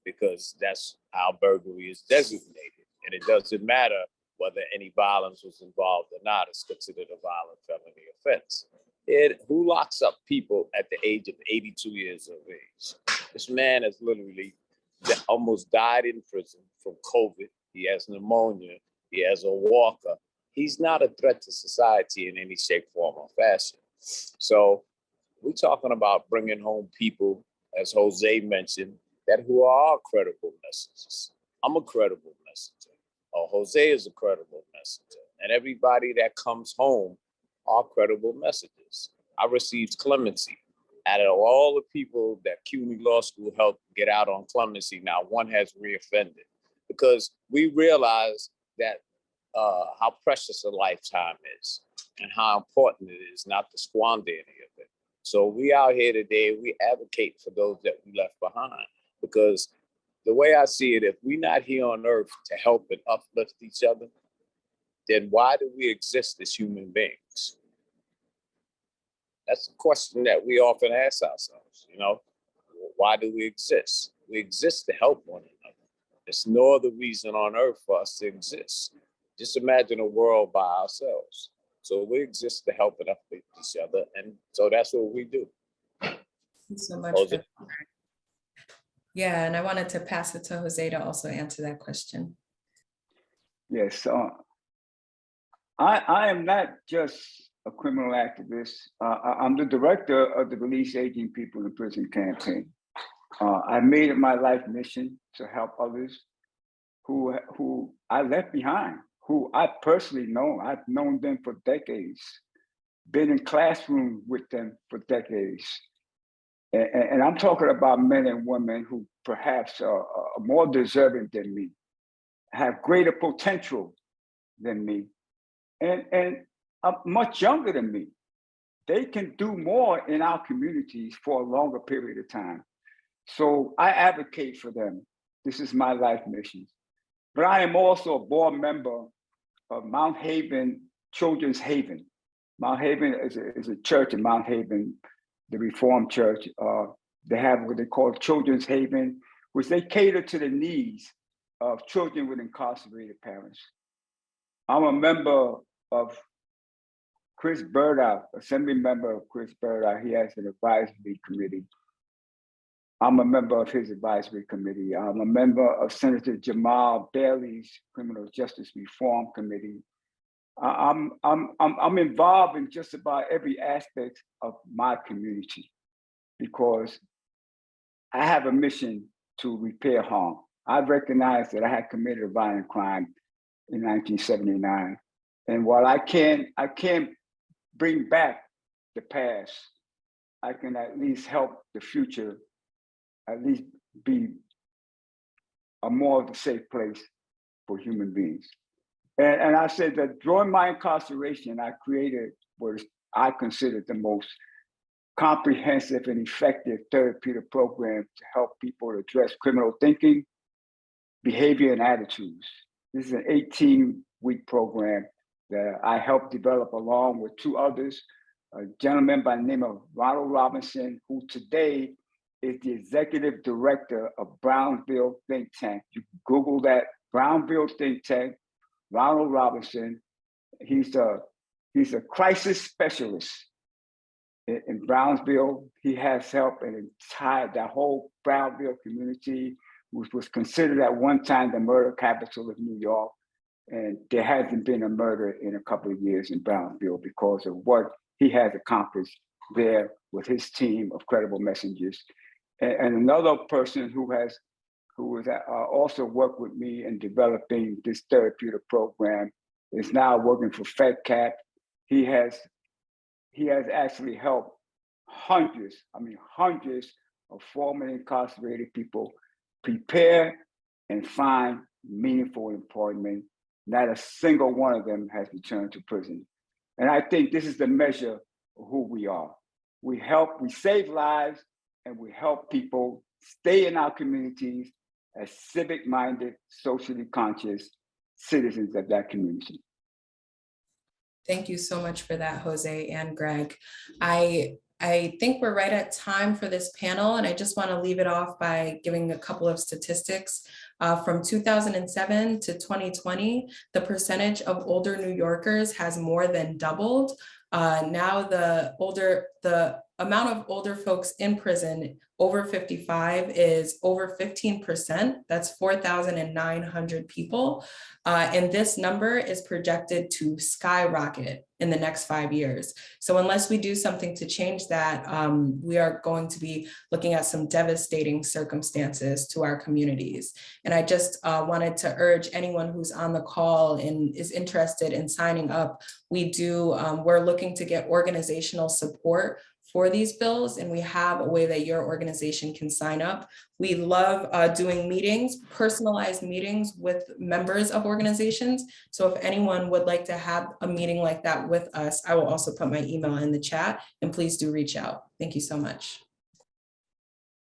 Speaker 7: because that's how burglary is designated. And it doesn't matter whether any violence was involved or not, it's considered a violent felony offense. Who locks up people at the age of 82 years of age? This man has literally almost died in prison from COVID. He has pneumonia. He has a walker. He's not a threat to society in any shape, form, or fashion. So we're talking about bringing home people, as Jose mentioned, who are credible messages. I'm a credible messenger. Jose is a credible messenger. And everybody that comes home are credible messages. I received clemency. Out of all the people that CUNY Law School helped get out on clemency, now one has reoffended. Because we realize that how precious a lifetime is and how important it is not to squander any of it. So we out here today, we advocate for those that we left behind, because the way I see it, if we're not here on earth to help and uplift each other, then why do we exist as human beings? That's a question that we often ask ourselves, you know, why do we exist? We exist to help one another. There's no other reason on earth for us to exist. Just imagine a world by ourselves. So we exist to help and uplift each other. And so that's what we do.
Speaker 4: Thank you so much.
Speaker 7: Jose.
Speaker 4: Yeah, and I wanted to pass it to Jose to also answer that question.
Speaker 6: Yes, I am not just a criminal activist. I'm the director of the Release Aging People in Prison campaign. I made it my life mission to help others who I left behind, who I personally know. I've known them for decades, been in classrooms with them for decades. And I'm talking about men and women who perhaps are more deserving than me, have greater potential than me, and are much younger than me. They can do more in our communities for a longer period of time. So I advocate for them. This is my life mission. But I am also a board member of Mount Haven Children's Haven. Mount Haven is a church in Mount Haven, the Reformed Church. They have what they call Children's Haven, which they cater to the needs of children with incarcerated parents. I'm a member of Chris Burdock, assembly member of Chris Burdock. He has an advisory committee. I'm a member of his advisory committee. I'm a member of Senator Jamal Bailey's Criminal Justice Reform Committee. I'm involved in just about every aspect of my community because I have a mission to repair harm. I recognize that I had committed a violent crime in 1979. And while I can't bring back the past, I can at least help the future at least be a more of a safe place for human beings. And I said that during my incarceration, I created what I consider the most comprehensive and effective therapeutic program to help people address criminal thinking, behavior, and attitudes. This is an 18-week program that I helped develop along with two others, a gentleman by the name of Ronald Robinson, who today is the executive director of Brownsville Think Tank. You can Google that, Brownsville Think Tank, Ronald Robinson. He's a crisis specialist in Brownsville. He has helped and entire that whole Brownsville community, which was considered at one time the murder capital of New York. And there hasn't been a murder in a couple of years in Brownsville because of what he has accomplished there with his team of credible messengers. And another person who has also worked with me in developing this therapeutic program is now working for FedCap. He has actually helped hundreds of formerly incarcerated people prepare and find meaningful employment. Not a single one of them has returned to prison. And I think this is the measure of who we are. We save lives, and we help people stay in our communities as civic-minded, socially conscious citizens of that community.
Speaker 4: Thank you so much for that, Jose and Greg. I think we're right at time for this panel, and I just want to leave it off by giving a couple of statistics. From 2007 to 2020, the percentage of older New Yorkers has more than doubled. Now the amount of older folks in prison over 55 is over 15%. That's 4,900 people. And this number is projected to skyrocket in the next 5 years. So unless we do something to change that, we are going to be looking at some devastating circumstances to our communities. And I just wanted to urge anyone who's on the call and is interested in signing up. We're looking to get organizational support for these bills, and we have a way that your organization can sign up. We love doing meetings, personalized meetings with members of organizations. So if anyone would like to have a meeting like that with us, I will also put my email in the chat, and please do reach out. Thank you so much.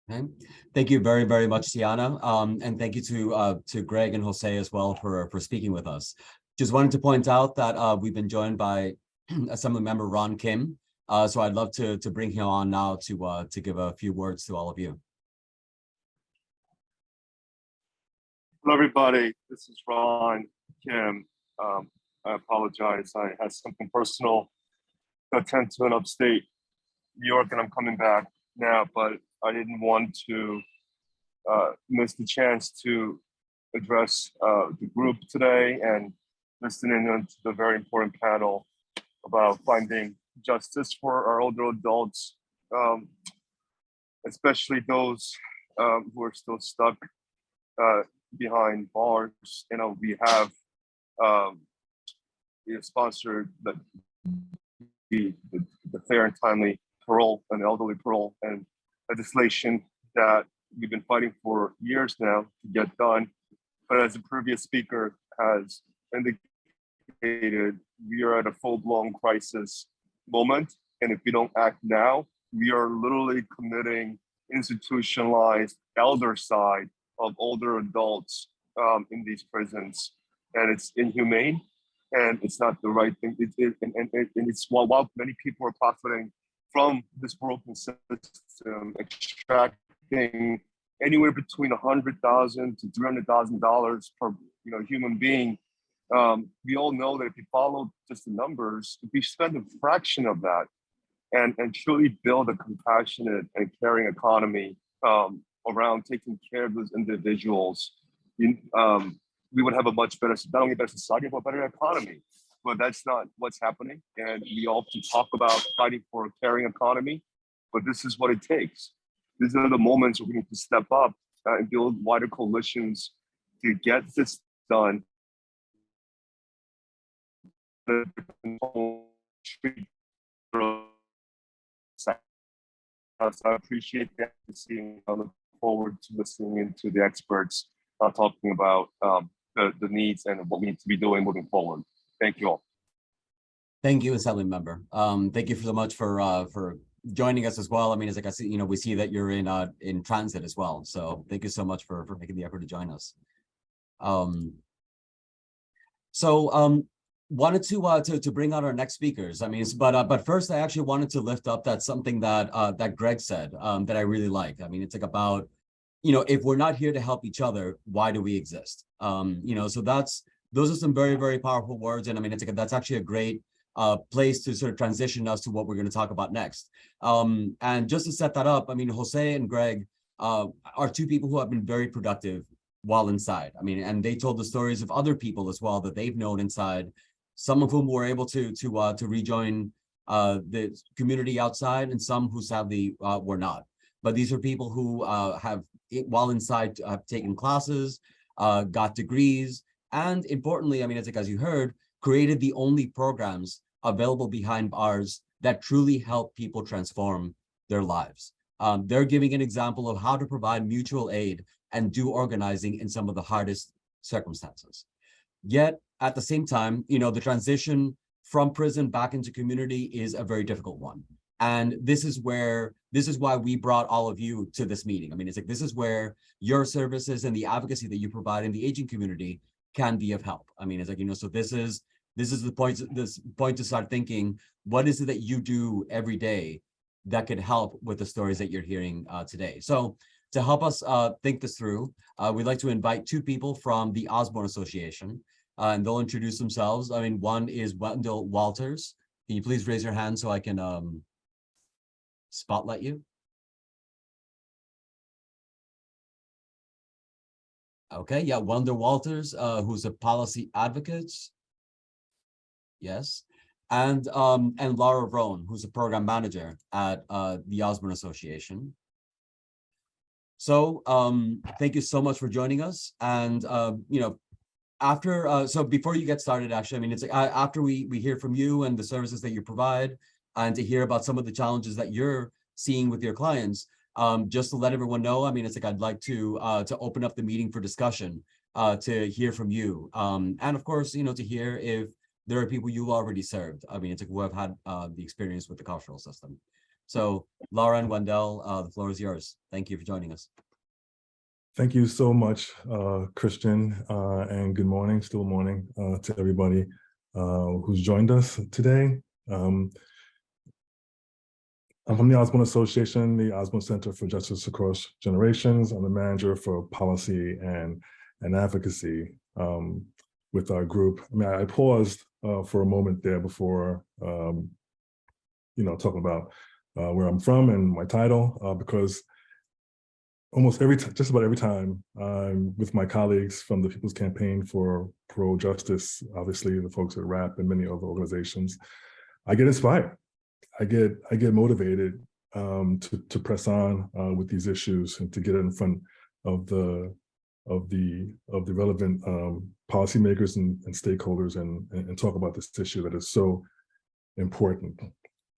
Speaker 1: Okay. Thank you very, very much, Tiana. And thank you to Greg and Jose as well for speaking with us. Just wanted to point out that we've been joined by Assembly Member Ron Kim. So I'd love to bring him on now to give a few words to all of you.
Speaker 8: Hello, everybody. This is Ron Kim. I apologize. I had something personal to attend to in upstate New York, and I'm coming back now, but I didn't want to miss the chance to address the group today and listening to the very important panel about finding justice for our older adults, especially those who are still stuck behind bars. You know, we have sponsored the fair and timely parole and elderly parole and legislation that we've been fighting for years now to get done. But as the previous speaker has indicated, we are at a full-blown crisis moment. And if we don't act now, we are literally committing institutionalized eldercide of older adults in these prisons. And it's inhumane, and it's not the right thing. And it's while many people are profiting from this broken system, extracting anywhere between $100,000 to $300,000 per human being. We all know that if you follow just the numbers, if we spend a fraction of that and truly build a compassionate and caring economy around taking care of those individuals, we would have a much better, not only better society, but a better economy. But that's not what's happening. And we often talk about fighting for a caring economy, but this is what it takes. These are the moments where we need to step up and build wider coalitions to get this done. So I appreciate the advocacy, and I look forward to listening into the experts talking about the needs and what we need to be doing moving forward. Thank you all.
Speaker 1: Thank you, Assembly Member. Thank you so much for joining us as well. I mean, as like I see, we see that you're in transit as well. So thank you so much for making the effort to join us. Wanted to bring out our next speakers. I mean, but first, I actually wanted to lift up something that Greg said that I really liked. I mean, it's like about, if we're not here to help each other, why do we exist? So those are some very, very powerful words. And I mean, that's actually a great place to sort of transition us to what we're going to talk about next. And just to set that up, I mean, Jose and Greg are two people who have been very productive while inside. I mean, and they told the stories of other people as well that they've known inside, some of whom were able to rejoin the community outside, and some who sadly were not. But these are people who have, while inside, have taken classes, got degrees, and importantly, I mean, as you heard, created the only programs available behind bars that truly help people transform their lives. They're giving an example of how to provide mutual aid and do organizing in some of the hardest circumstances. Yet, at the same time, the transition from prison back into community is a very difficult one. And this is why we brought all of you to this meeting. I mean, this is where your services and the advocacy that you provide in the aging community can be of help. I mean, so this is the point to start thinking, what is it that you do every day that could help with the stories that you're hearing today? So to help us think this through, we'd like to invite two people from the Osborne Association, and they'll introduce themselves. I mean, one is Wendell Walters. Can you please raise your hand so I can spotlight you? Okay, yeah, Wendell Walters, who's a policy advocate. Yes. And Laura Rohn, who's a program manager at the Osborne Association. So thank you so much for joining us. And so before you get started, actually, I mean, after we hear from you and the services that you provide, and to hear about some of the challenges that you're seeing with your clients. Just to let everyone know, I mean, it's like I'd like to open up the meeting for discussion, to hear from you, and of course, you know, to hear if there are people you already served. I mean, it's like who have had the experience with the carceral system. So, Laura and Wendell, the floor is yours. Thank you for joining us.
Speaker 9: Thank you so much, Christian, and good morning, still morning, to everybody who's joined us today. I'm from the Osborne Association, the Osborne Center for Justice Across Generations. I'm the manager for policy and advocacy with our group. I mean, I paused for a moment there before, you know, talking about where I'm from and my title, because just about every time I'm with my colleagues from the People's Campaign for Parole Justice, obviously the folks at RAP and many other organizations, I get inspired. I get motivated to press on with these issues and to get in front of the relevant policymakers and stakeholders and talk about this issue that is so important.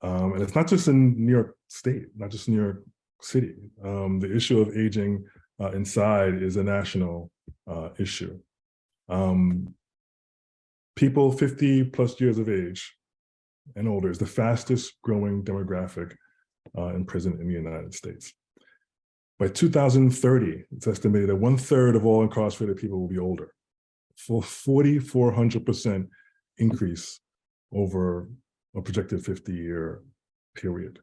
Speaker 9: And it's not just in New York State, not just New York City. The issue of aging inside is a national issue. People 50 plus years of age and older is the fastest growing demographic in prison in the United States. By 2030, it's estimated that 1/3 of all incarcerated people will be older, for 4,400% increase over a projected 50-year period.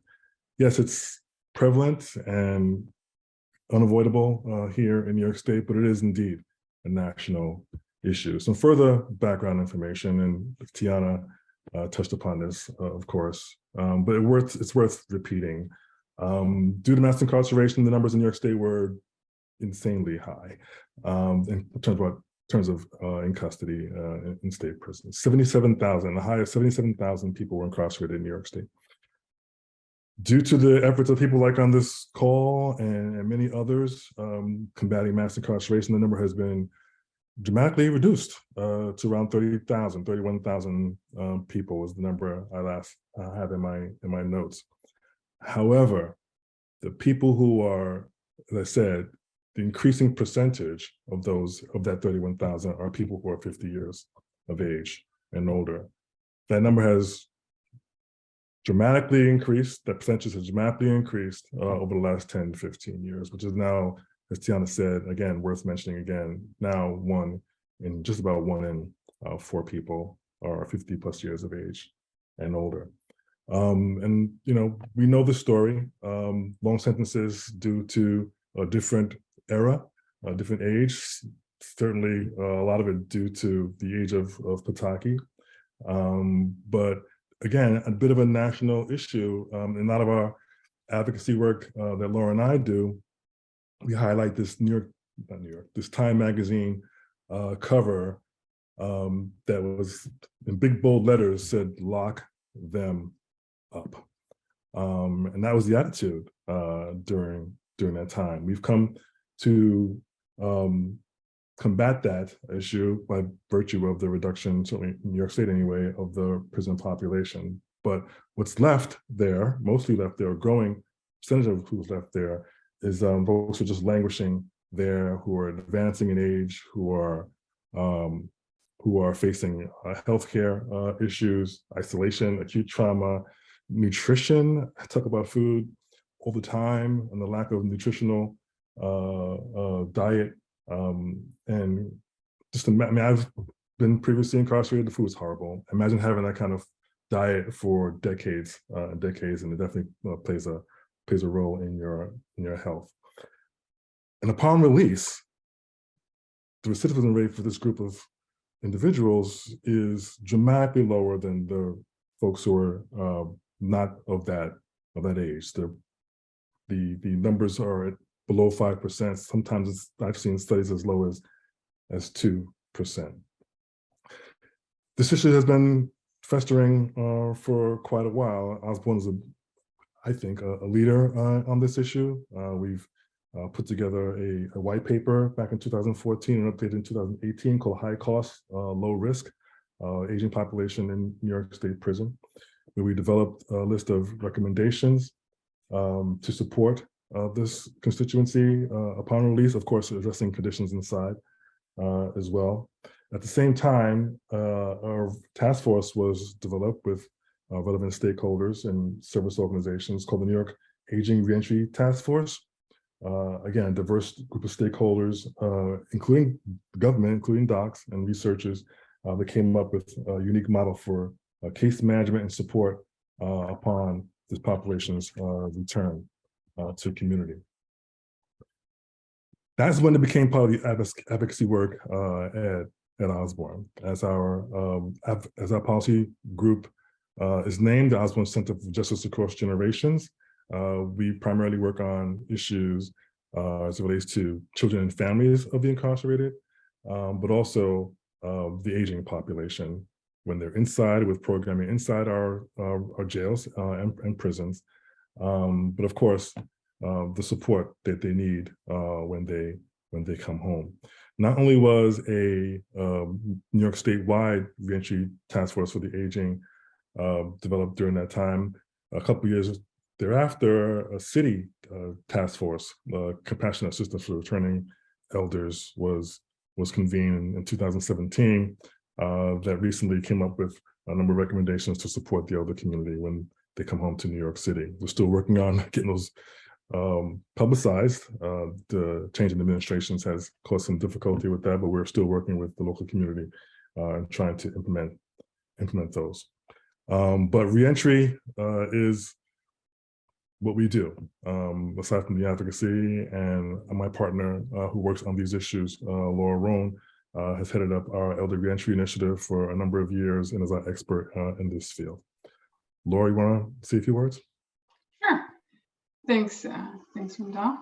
Speaker 9: Yes, it's prevalent and unavoidable here in New York State, but it is indeed a national issue. Some further background information, and Tiana touched upon this, of course, but it's worth repeating. Due to mass incarceration, the numbers in New York State were insanely high in terms of in custody in state prisons. 77,000, the highest 77,000 people were incarcerated in New York State. Due to the efforts of people like on this call and many others combating mass incarceration, the number has been dramatically reduced to around 30,000, 31,000 people was the number I last had in my notes. However, the people who are, as I said, the increasing percentage of that 31,000 are people who are 50 years of age and older. That number has dramatically increased. That percentage has dramatically increased over the last 10 to 15 years, which is now, as Tiana said, again, worth mentioning again, now just about one in 4 people are 50 plus years of age and older. And, you know, we know the story, long sentences due to a different era, a different age, certainly a lot of it due to the age of Pataki. But again, a bit of a national issue. In a lot of our advocacy work that Laura and I do, we highlight this this Time magazine cover that was in big bold letters said, "Lock them up." And that was the attitude during that time. We've come to combat that issue by virtue of the reduction, certainly in New York State anyway, of the prison population. But what's left there, mostly left there, a growing percentage of who's left there, is folks who are just languishing there, who are advancing in age, who are facing healthcare issues, isolation, acute trauma, nutrition. I talk about food all the time and the lack of nutritional diet. And just, I mean, I've been previously incarcerated. The food is horrible. Imagine having that kind of diet for decades and decades, and it definitely plays a role in your health. And upon release, the recidivism rate for this group of individuals is dramatically lower than the folks who are not of that age. The numbers are at below 5%. Sometimes I've seen studies as low as 2%. This issue has been festering for quite a while. Osborne is, I think, a leader on this issue. We've put together a white paper back in 2014 and updated in 2018 called High Cost, Low Risk, Aging Population in New York State Prison. where we developed a list of recommendations to support this constituency upon release, of course, addressing conditions inside as well. At the same time, our task force was developed with relevant stakeholders and service organizations called the New York Aging Reentry Task Force. Again, a diverse group of stakeholders, including government, including docs and researchers, that came up with a unique model for case management and support upon this population's return to community. That's when it became part of the advocacy work at Osborne. As our policy group is named the Osborne Center for Justice Across Generations, we primarily work on issues as it relates to children and families of the incarcerated, but also the aging population when they're inside, with programming inside our jails and prisons, but of course the support that they need when they come home. Not only was a New York statewide reentry task force for the aging developed during that time, a couple of years thereafter, a city task force, Compassionate Assistance for Returning Elders, was convened in 2017 that recently came up with a number of recommendations to support the elder community when they come home to New York City. We're still working on getting those publicized. The change in administrations has caused some difficulty with that, but we're still working with the local community and trying to implement those. But reentry is what we do. Aside from the advocacy, and my partner who works on these issues, Laura Roan, has headed up our Elder Reentry Initiative for a number of years and is our expert in this field. Laura, you want to say a few words?
Speaker 10: Sure. Thanks, Wendell.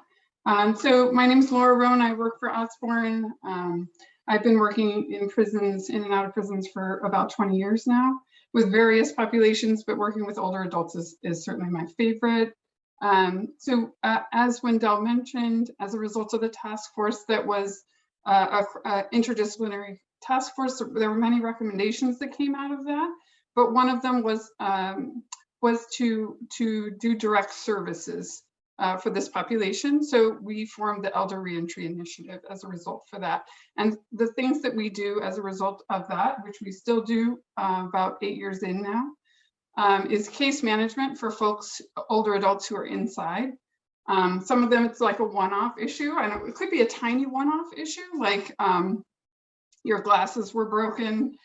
Speaker 10: So my name is Laura Roan. I work for Osborne. I've been working in prisons, in and out of prisons for about 20 years now, with various populations, but working with older adults is certainly my favorite. So as Wendell mentioned, as a result of the task force that was an interdisciplinary task force, there were many recommendations that came out of that, but one of them was to do direct services for this population. So we formed the Elder Reentry Initiative as a result for that. And the things that we do as a result of that, which we still do about 8 years in now, is case management for folks, older adults who are inside. Some of them, it's like a one-off issue. I know it could be a tiny one-off issue, like your glasses were broken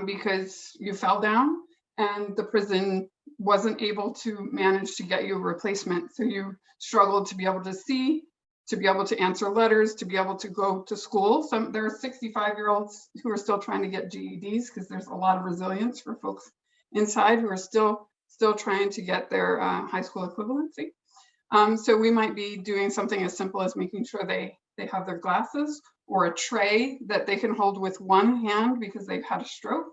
Speaker 10: because you fell down and the prison wasn't able to manage to get you a replacement. So you struggled to be able to see, to be able to answer letters, to be able to go to school. There are 65-year-olds who are still trying to get GEDs because there's a lot of resilience for folks inside who are still trying to get their high school equivalency. So we might be doing something as simple as making sure they have their glasses or a tray that they can hold with one hand because they've had a stroke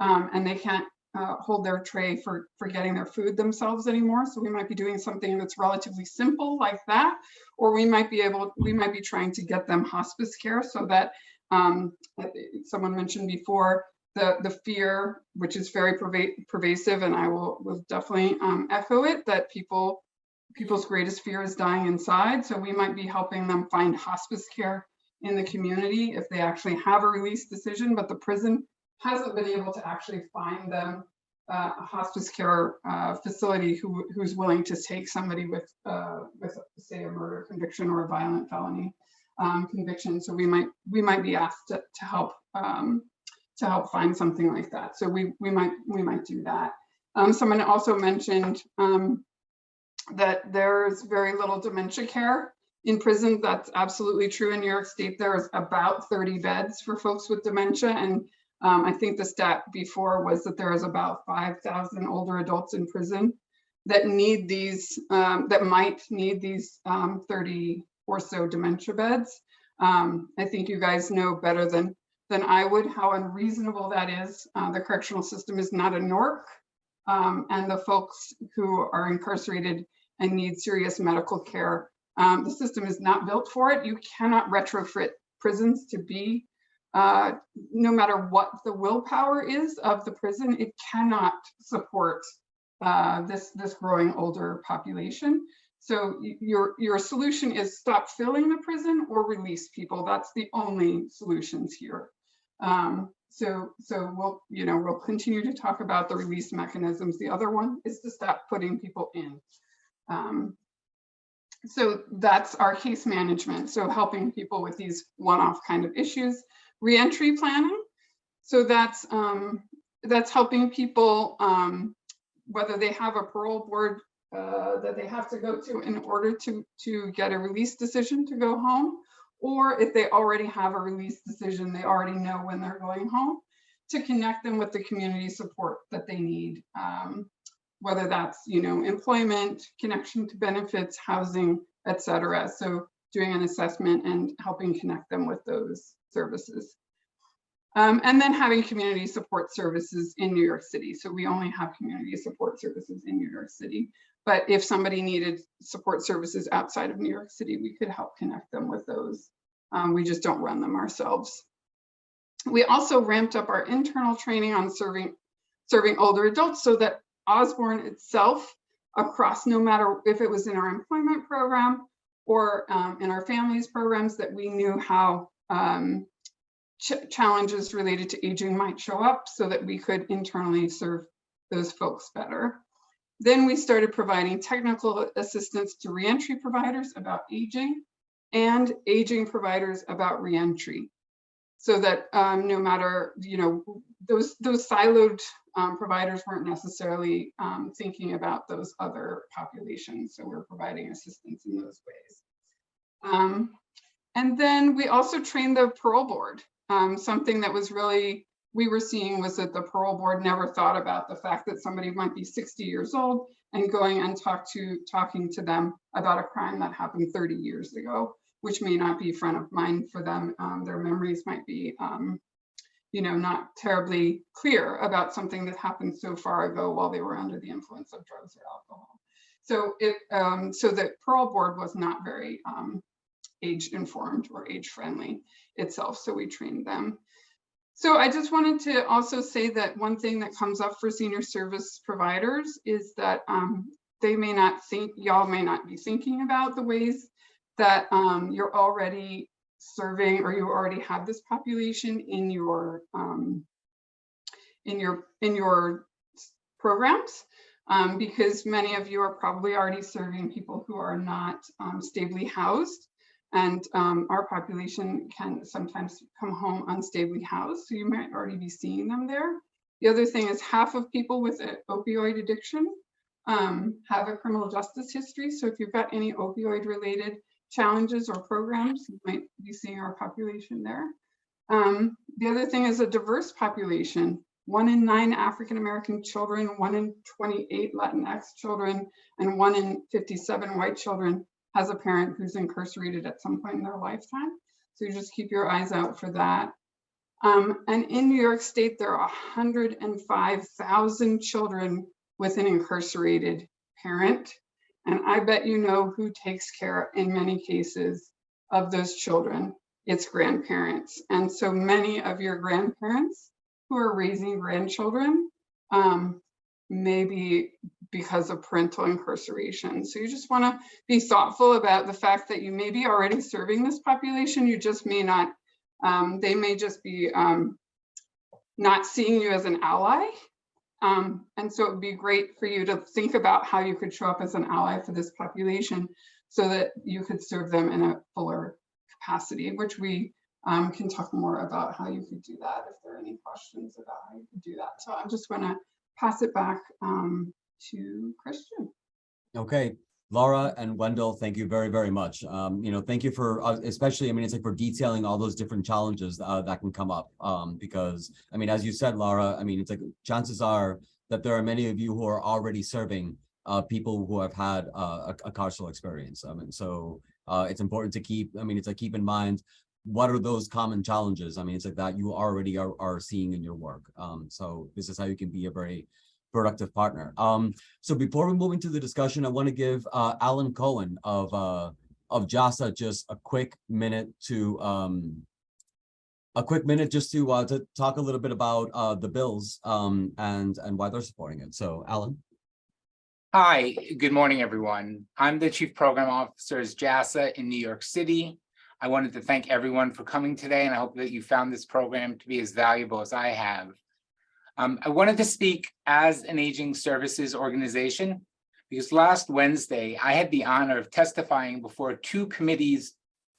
Speaker 10: and they can't hold their tray for getting their food themselves anymore. So we might be doing something that's relatively simple like that, or we might be trying to get them hospice care so that someone mentioned before the fear, which is very pervasive, and I will definitely echo it, that people's greatest fear is dying inside. So we might be helping them find hospice care in the community if they actually have a release decision, but the prison hasn't been able to actually find them a hospice care facility who's willing to take somebody with say a murder conviction or a violent felony conviction. So we might be asked to help find something like that. So we might do that. Someone also mentioned that there's very little dementia care in prison. That's absolutely true. In New York State, there's about 30 beds for folks with dementia. And I think the stat before was that there is about 5,000 older adults in prison that need these, that might need these 30 or so dementia beds. I think you guys know better than I would how unreasonable that is. The correctional system is not a NORC, and the folks who are incarcerated and need serious medical care, the system is not built for it. You cannot retrofit prisons to be no matter what the willpower is of the prison, it cannot support this growing older population. So your solution is stop filling the prison or release people. That's the only solutions here. So we'll continue to talk about the release mechanisms. The other one is to stop putting people in. So that's our case management. So helping people with these one-off kind of issues. Reentry planning. So that's helping people, whether they have a parole board that they have to go to in order to get a release decision to go home, or if they already have a release decision, they already know when they're going home, to connect them with the community support that they need, whether that's employment, connection to benefits, housing, etc. So doing an assessment and helping connect them with those services. And then having community support services in New York City. So we only have community support services in New York City. But if somebody needed support services outside of New York City, we could help connect them with those. We just don't run them ourselves. We also ramped up our internal training on serving older adults so that Osborne itself, across, no matter if it was in our employment program or in our families programs, that we knew how challenges related to aging might show up so that we could internally serve those folks better. Then we started providing technical assistance to reentry providers about aging and aging providers about reentry, so that no matter, those siloed providers weren't necessarily thinking about those other populations. So we're providing assistance in those ways. And then we also trained the parole board. Something that was really, we were seeing was that the parole board never thought about the fact that somebody might be 60 years old and going and talking to them about a crime that happened 30 years ago, which may not be front of mind for them. Their memories might be, not terribly clear about something that happened so far ago while they were under the influence of drugs or alcohol. So so the parole board was not very age informed or age friendly itself. So we trained them. So I just wanted to also say that one thing that comes up for senior service providers is that they may not think, y'all may not be thinking about the ways that you're already serving, or you already have this population in your programs, because many of you are probably already serving people who are not stably housed. And our population can sometimes come home unstably housed, so you might already be seeing them there. The other thing is half of people with an opioid addiction have a criminal justice history. So if you've got any opioid related challenges or programs, you might be seeing our population there. The other thing is a diverse population. 1 in 9 African-American children, 1 in 28 Latinx children, and 1 in 57 white children has a parent who's incarcerated at some point in their lifetime. So you just keep your eyes out for that. And in New York State, there are 105,000 children with an incarcerated parent. And I bet you know who takes care, in many cases, of those children. It's grandparents. And so many of your grandparents who are raising grandchildren, maybe because of parental incarceration. So you just want to be thoughtful about the fact that you may be already serving this population. You just may not, they may just be not seeing you as an ally. And so it would be great for you to think about how you could show up as an ally for this population so that you could serve them in a fuller capacity, which we can talk more about how you could do that if there are any questions about how you could do that. So I'm just going to pass it back to Christian.
Speaker 1: Okay, Laura and Wendell, thank you very, very much. Thank you for, especially, it's like for detailing all those different challenges that can come up. Because, as you said, Laura, it's like chances are that there are many of you who are already serving people who have had a carceral experience. So it's important to keep, it's like keep in mind, what are those common challenges? It's like that you already are seeing in your work. So this is how you can be a very productive partner. So before we move into the discussion, I want to give Alan Cohen of JASA just a quick minute to a quick minute just to talk a little bit about the bills and why they're supporting it. So, Alan.
Speaker 11: Hi, good morning, everyone. I'm the Chief Program Officer at JASA in New York City. I wanted to thank everyone for coming today, and I hope that you found this program to be as valuable as I have. I wanted to speak as an aging services organization because last Wednesday, I had the honor of testifying before 2 committees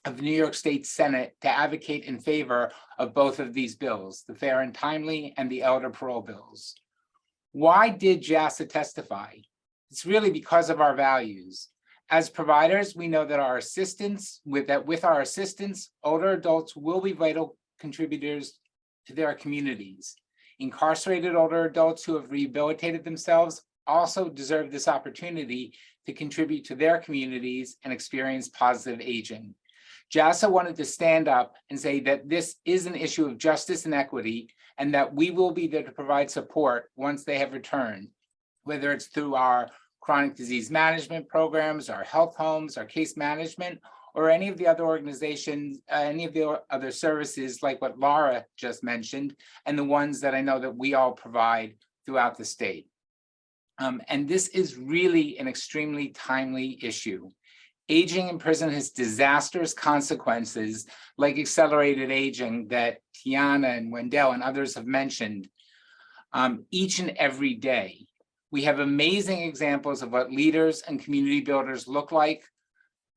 Speaker 11: of the New York State Senate to advocate in favor of both of these bills, the fair and timely and the elder parole bills. Why did JASA testify? It's really because of our values. As providers, we know that with our assistance, older adults will be vital contributors to their communities. Incarcerated older adults who have rehabilitated themselves also deserve this opportunity to contribute to their communities and experience positive aging. JASA wanted to stand up and say that this is an issue of justice and equity, and that we will be there to provide support once they have returned, whether it's through our chronic disease management programs, our health homes, our case management, or any of the other organizations, any of the other services like what Laura just mentioned, and the ones that I know that we all provide throughout the state. And this is really an extremely timely issue. Aging in prison has disastrous consequences like accelerated aging that Tiana and Wendell and others have mentioned each and every day. We have amazing examples of what leaders and community builders look like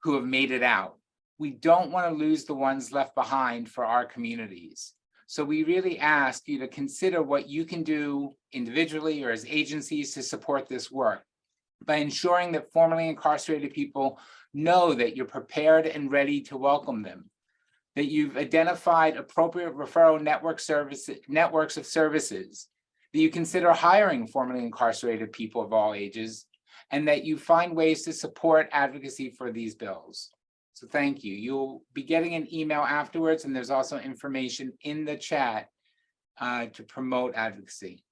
Speaker 11: who have made it out. We don't want to lose the ones left behind for our communities. So we really ask you to consider what you can do individually or as agencies to support this work by ensuring that formerly incarcerated people know that you're prepared and ready to welcome them, that you've identified appropriate referral networks of services, that you consider hiring formerly incarcerated people of all ages, and that you find ways to support advocacy for these bills. So thank you. You'll be getting an email afterwards, and there's also information in the chat to promote advocacy.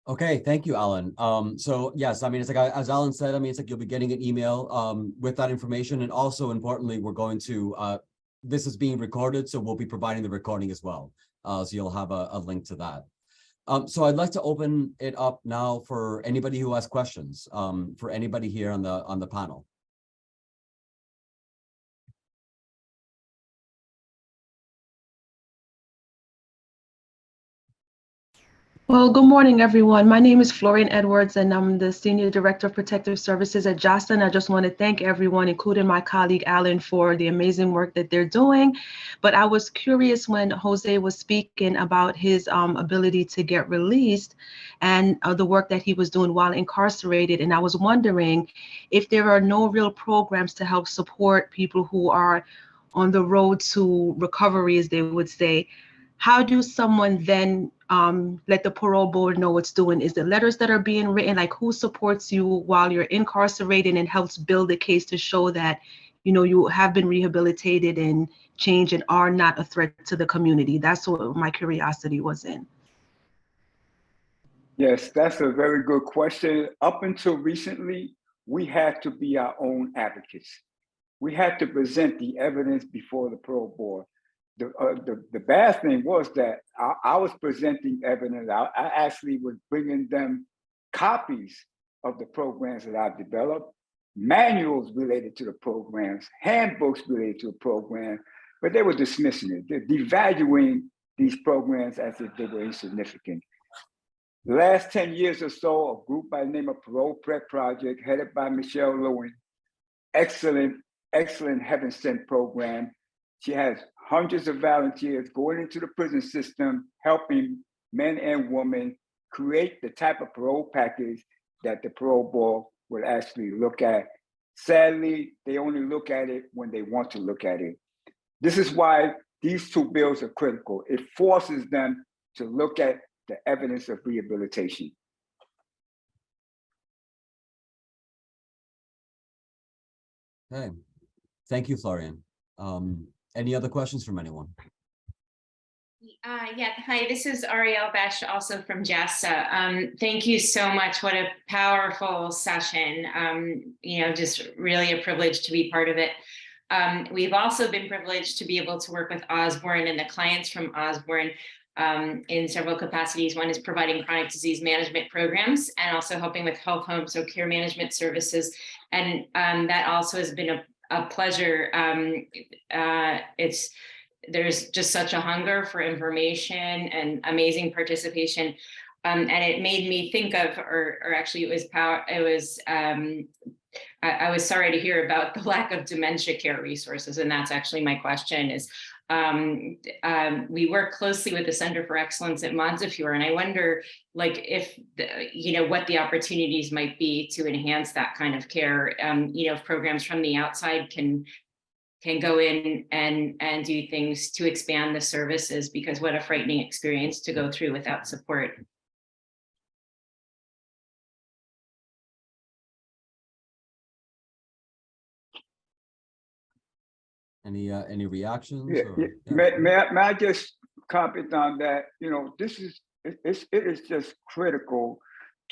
Speaker 1: Okay, thank you, Alan. So yes, I mean, it's like, as Alan said, I mean, it's like you'll be getting an email with that information. And also importantly, we're going to, this is being recorded, so we'll be providing the recording as well. So you'll have a link to that. So I'd like to open it up now for anybody who has questions, for anybody here on the panel.
Speaker 12: Well, good morning, everyone. My name is Florian Edwards, and I'm the Senior Director of Protective Services at JASA. And I just want to thank everyone, including my colleague Alan, for the amazing work that they're doing. But I was curious when Jose was speaking about his ability to get released and the work that he was doing while incarcerated. And I was wondering if there are no real programs to help support people who are on the road to recovery, as they would say. How do someone then let the parole board know what's doing? Is it letters that are being written? Like, who supports you while you're incarcerated and helps build a case to show that, you know, you have been rehabilitated and changed and are not a threat to the community? That's what my curiosity was in.
Speaker 6: Yes, that's a very good question. Up until recently, we had to be our own advocates. We had to present the evidence before the parole board. The bad thing was that I was presenting evidence. I actually was bringing them copies of the programs that I've developed, manuals related to the programs, handbooks related to the program, but they were dismissing it. They're devaluing these programs as if they were insignificant. The last 10 years or so, a group by the name of Parole Prep Project, headed by Michelle Lewin, excellent heaven sent program. She has hundreds of volunteers going into the prison system, helping men and women create the type of parole package that the parole board will actually look at. Sadly, they only look at it when they want to look at it. This is why these two bills are critical. It forces them to look at the evidence of rehabilitation.
Speaker 1: Okay, thank you, Florian. Any other questions from anyone?
Speaker 13: Yeah, hi, this is Ariel Besh, also from JASA. Thank you so much. What a powerful session. You know, just really a privilege to be part of it. We've also been privileged to be able to work with Osborne and the clients from Osborne in several capacities. One is providing chronic disease management programs and also helping with health homes, so care management services. And that also has been a pleasure. There's just such a hunger for information and amazing participation. And it made me think of, or actually I was sorry to hear about the lack of dementia care resources. And that's actually my question is, we work closely with the Center for Excellence at Montefiore, and I wonder, like, if what the opportunities might be to enhance that kind of care. If programs from the outside can go in and do things to expand the services, because what a frightening experience to go through without support.
Speaker 1: Any reactions?
Speaker 6: Yeah,
Speaker 1: or,
Speaker 6: yeah. May I just comment on that? It is just critical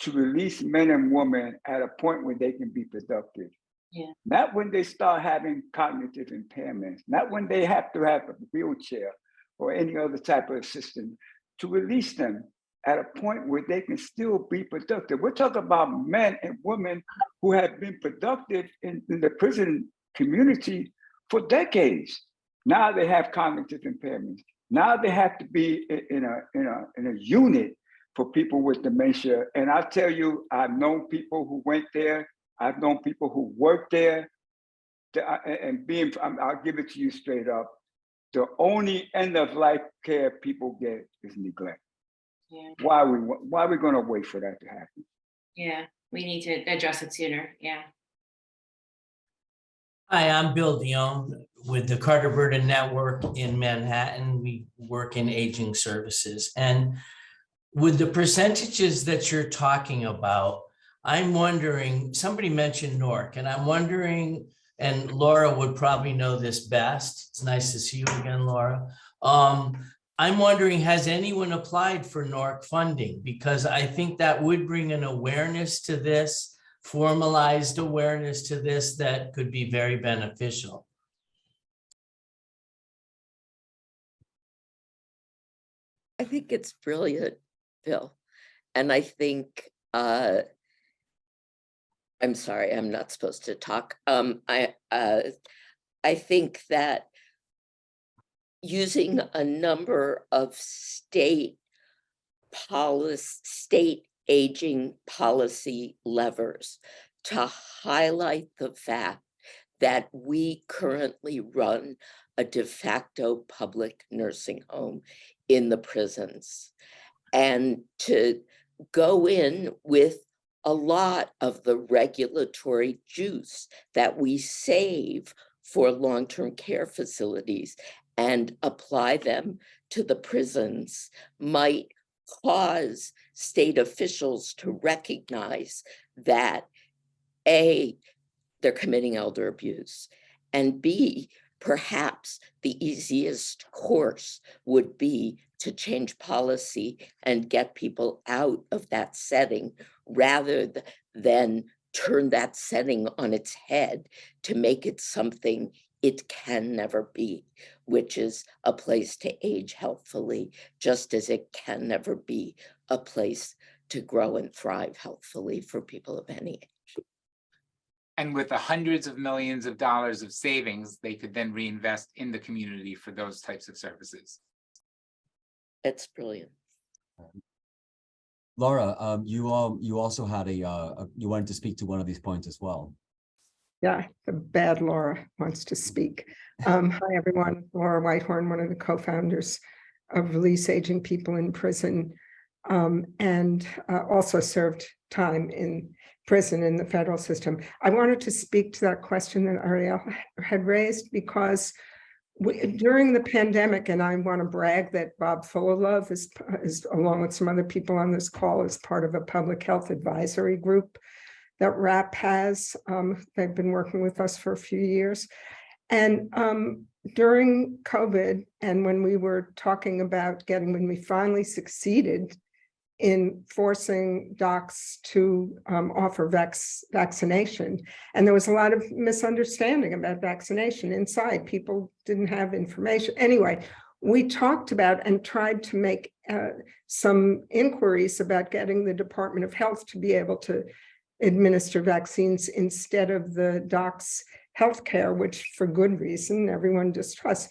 Speaker 6: to release men and women at a point where they can be productive.
Speaker 13: Yeah.
Speaker 6: Not when they start having cognitive impairments, not when they have to have a wheelchair or any other type of assistance, to release them at a point where they can still be productive. We're talking about men and women who have been productive in the prison community for decades. Now they have cognitive impairments. Now they have to be in a unit for people with dementia. And I tell you, I've known people who went there. I've known people who worked there. I'll give it to you straight up. The only end of life care people get is neglect.
Speaker 13: Yeah.
Speaker 6: Why are we going to wait for that to happen?
Speaker 13: Yeah, we need to address it sooner. Yeah.
Speaker 14: Hi, I'm Bill Dion with the Carter Burden Network in Manhattan. We work in aging services. And with the percentages that you're talking about, I'm wondering, somebody mentioned NORC, and I'm wondering, and Laura would probably know this best. It's nice to see you again, Laura. I'm wondering, has anyone applied for NORC funding? Because I think that would bring an awareness to this, formalized awareness to this, that could be very beneficial.
Speaker 15: I think it's brilliant, Bill. And I think, I'm sorry, I'm not supposed to talk. I think that using a number of state aging policy levers to highlight the fact that we currently run a de facto public nursing home in the prisons, and to go in with a lot of the regulatory juice that we save for long-term care facilities and apply them to the prisons might cause state officials to recognize that A, they're committing elder abuse, and B, perhaps the easiest course would be to change policy and get people out of that setting rather than turn that setting on its head to make it something it can never be, which is a place to age healthfully, just as it can never be a place to grow and thrive healthfully for people of any age.
Speaker 11: And with the hundreds of millions of dollars of savings, they could then reinvest in the community for those types of services.
Speaker 15: It's brilliant.
Speaker 1: Laura, you also had you wanted to speak to one of these points as well.
Speaker 16: Yeah, the bad Laura wants to speak. Hi, everyone. Laura Whitehorn, one of the co-founders of Release Aging People in Prison, and also served time in prison in the federal system. I wanted to speak to that question that Ariel had raised because during the pandemic, and I want to brag that Bob Fullilove is along with some other people on this call, is part of a public health advisory group that RAP has. They've been working with us for a few years. And during COVID, and when we were talking about when we finally succeeded in forcing docs to offer vaccination. And there was a lot of misunderstanding about vaccination inside. People didn't have information. Anyway, we talked about and tried to make some inquiries about getting the Department of Health to be able to administer vaccines instead of the docs' healthcare, which for good reason everyone distrusts.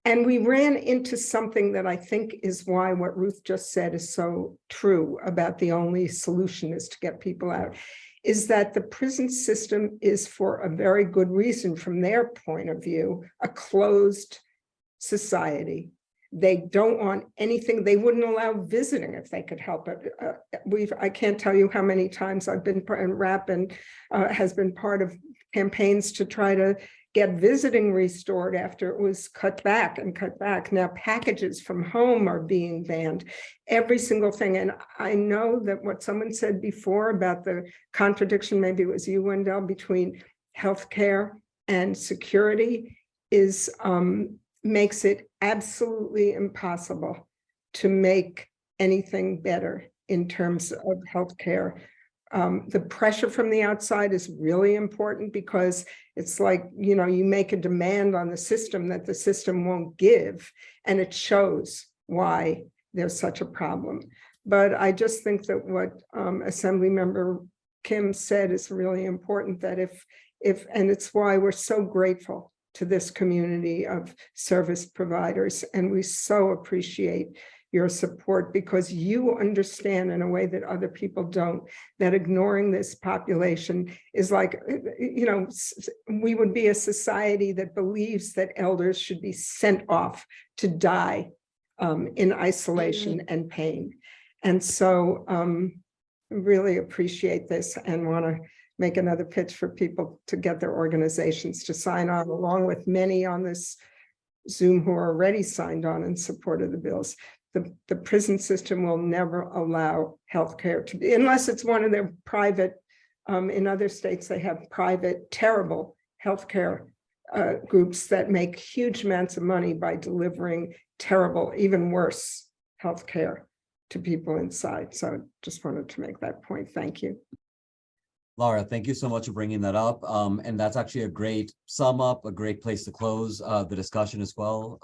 Speaker 16: And we ran into something that I think is why what Ruth just said is so true about the only solution is to get people out, is that the prison system is, for a very good reason from their point of view, a closed society. They don't want anything. They wouldn't allow visiting if they could help it. I can't tell you how many times I've been, and RAP has been part of campaigns to try to get visiting restored after it was cut back. Now packages from home are being banned, every single thing. And I know that what someone said before about the contradiction, maybe it was you, Wendell, between healthcare and security is makes it absolutely impossible to make anything better in terms of healthcare. The pressure from the outside is really important because it's like, you know, you make a demand on the system that the system won't give, and it shows why there's such a problem. But I just think that what Assemblymember Kim said is really important, that and it's why we're so grateful to this community of service providers. And we so appreciate your support because you understand in a way that other people don't, that ignoring this population is like, you know, we would be a society that believes that elders should be sent off to die in isolation and pain. And so really appreciate this and want to make another pitch for people to get their organizations to sign on, along with many on this Zoom who are already signed on in support of the bills. The prison system will never allow healthcare to be, unless it's one of their private, in other states, they have private, terrible healthcare groups that make huge amounts of money by delivering terrible, even worse healthcare to people inside. So just wanted to make that point. Thank you.
Speaker 1: Laura, thank you so much for bringing that up. And that's actually a great sum up, a great place to close the discussion as well.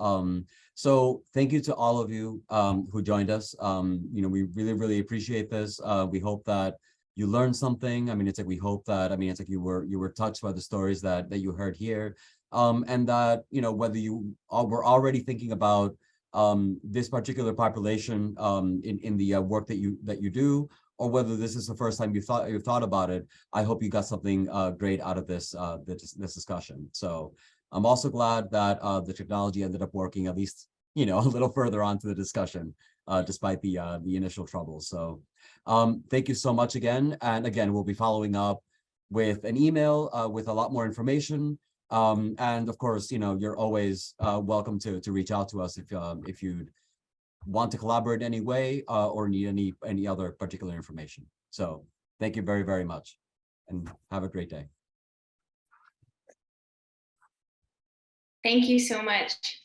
Speaker 1: So thank you to all of you who joined us. You know, we really appreciate this. We hope that you learned something. I mean, it's like we hope that, I mean, it's like you were touched by the stories that you heard here. And that, you know, whether you were already thinking about this particular population in the work that you do, or whether this is the first time you've thought about it, I hope you got something great out of this discussion. So I'm also glad that the technology ended up working at least, you know, a little further on to the discussion, despite the initial troubles. So thank you so much again. And again, we'll be following up with an email with a lot more information. And of course, you know, you're always welcome to reach out to us if you'd want to collaborate in any way or need any other particular information. So thank you very much and have a great day.
Speaker 13: Thank you so much.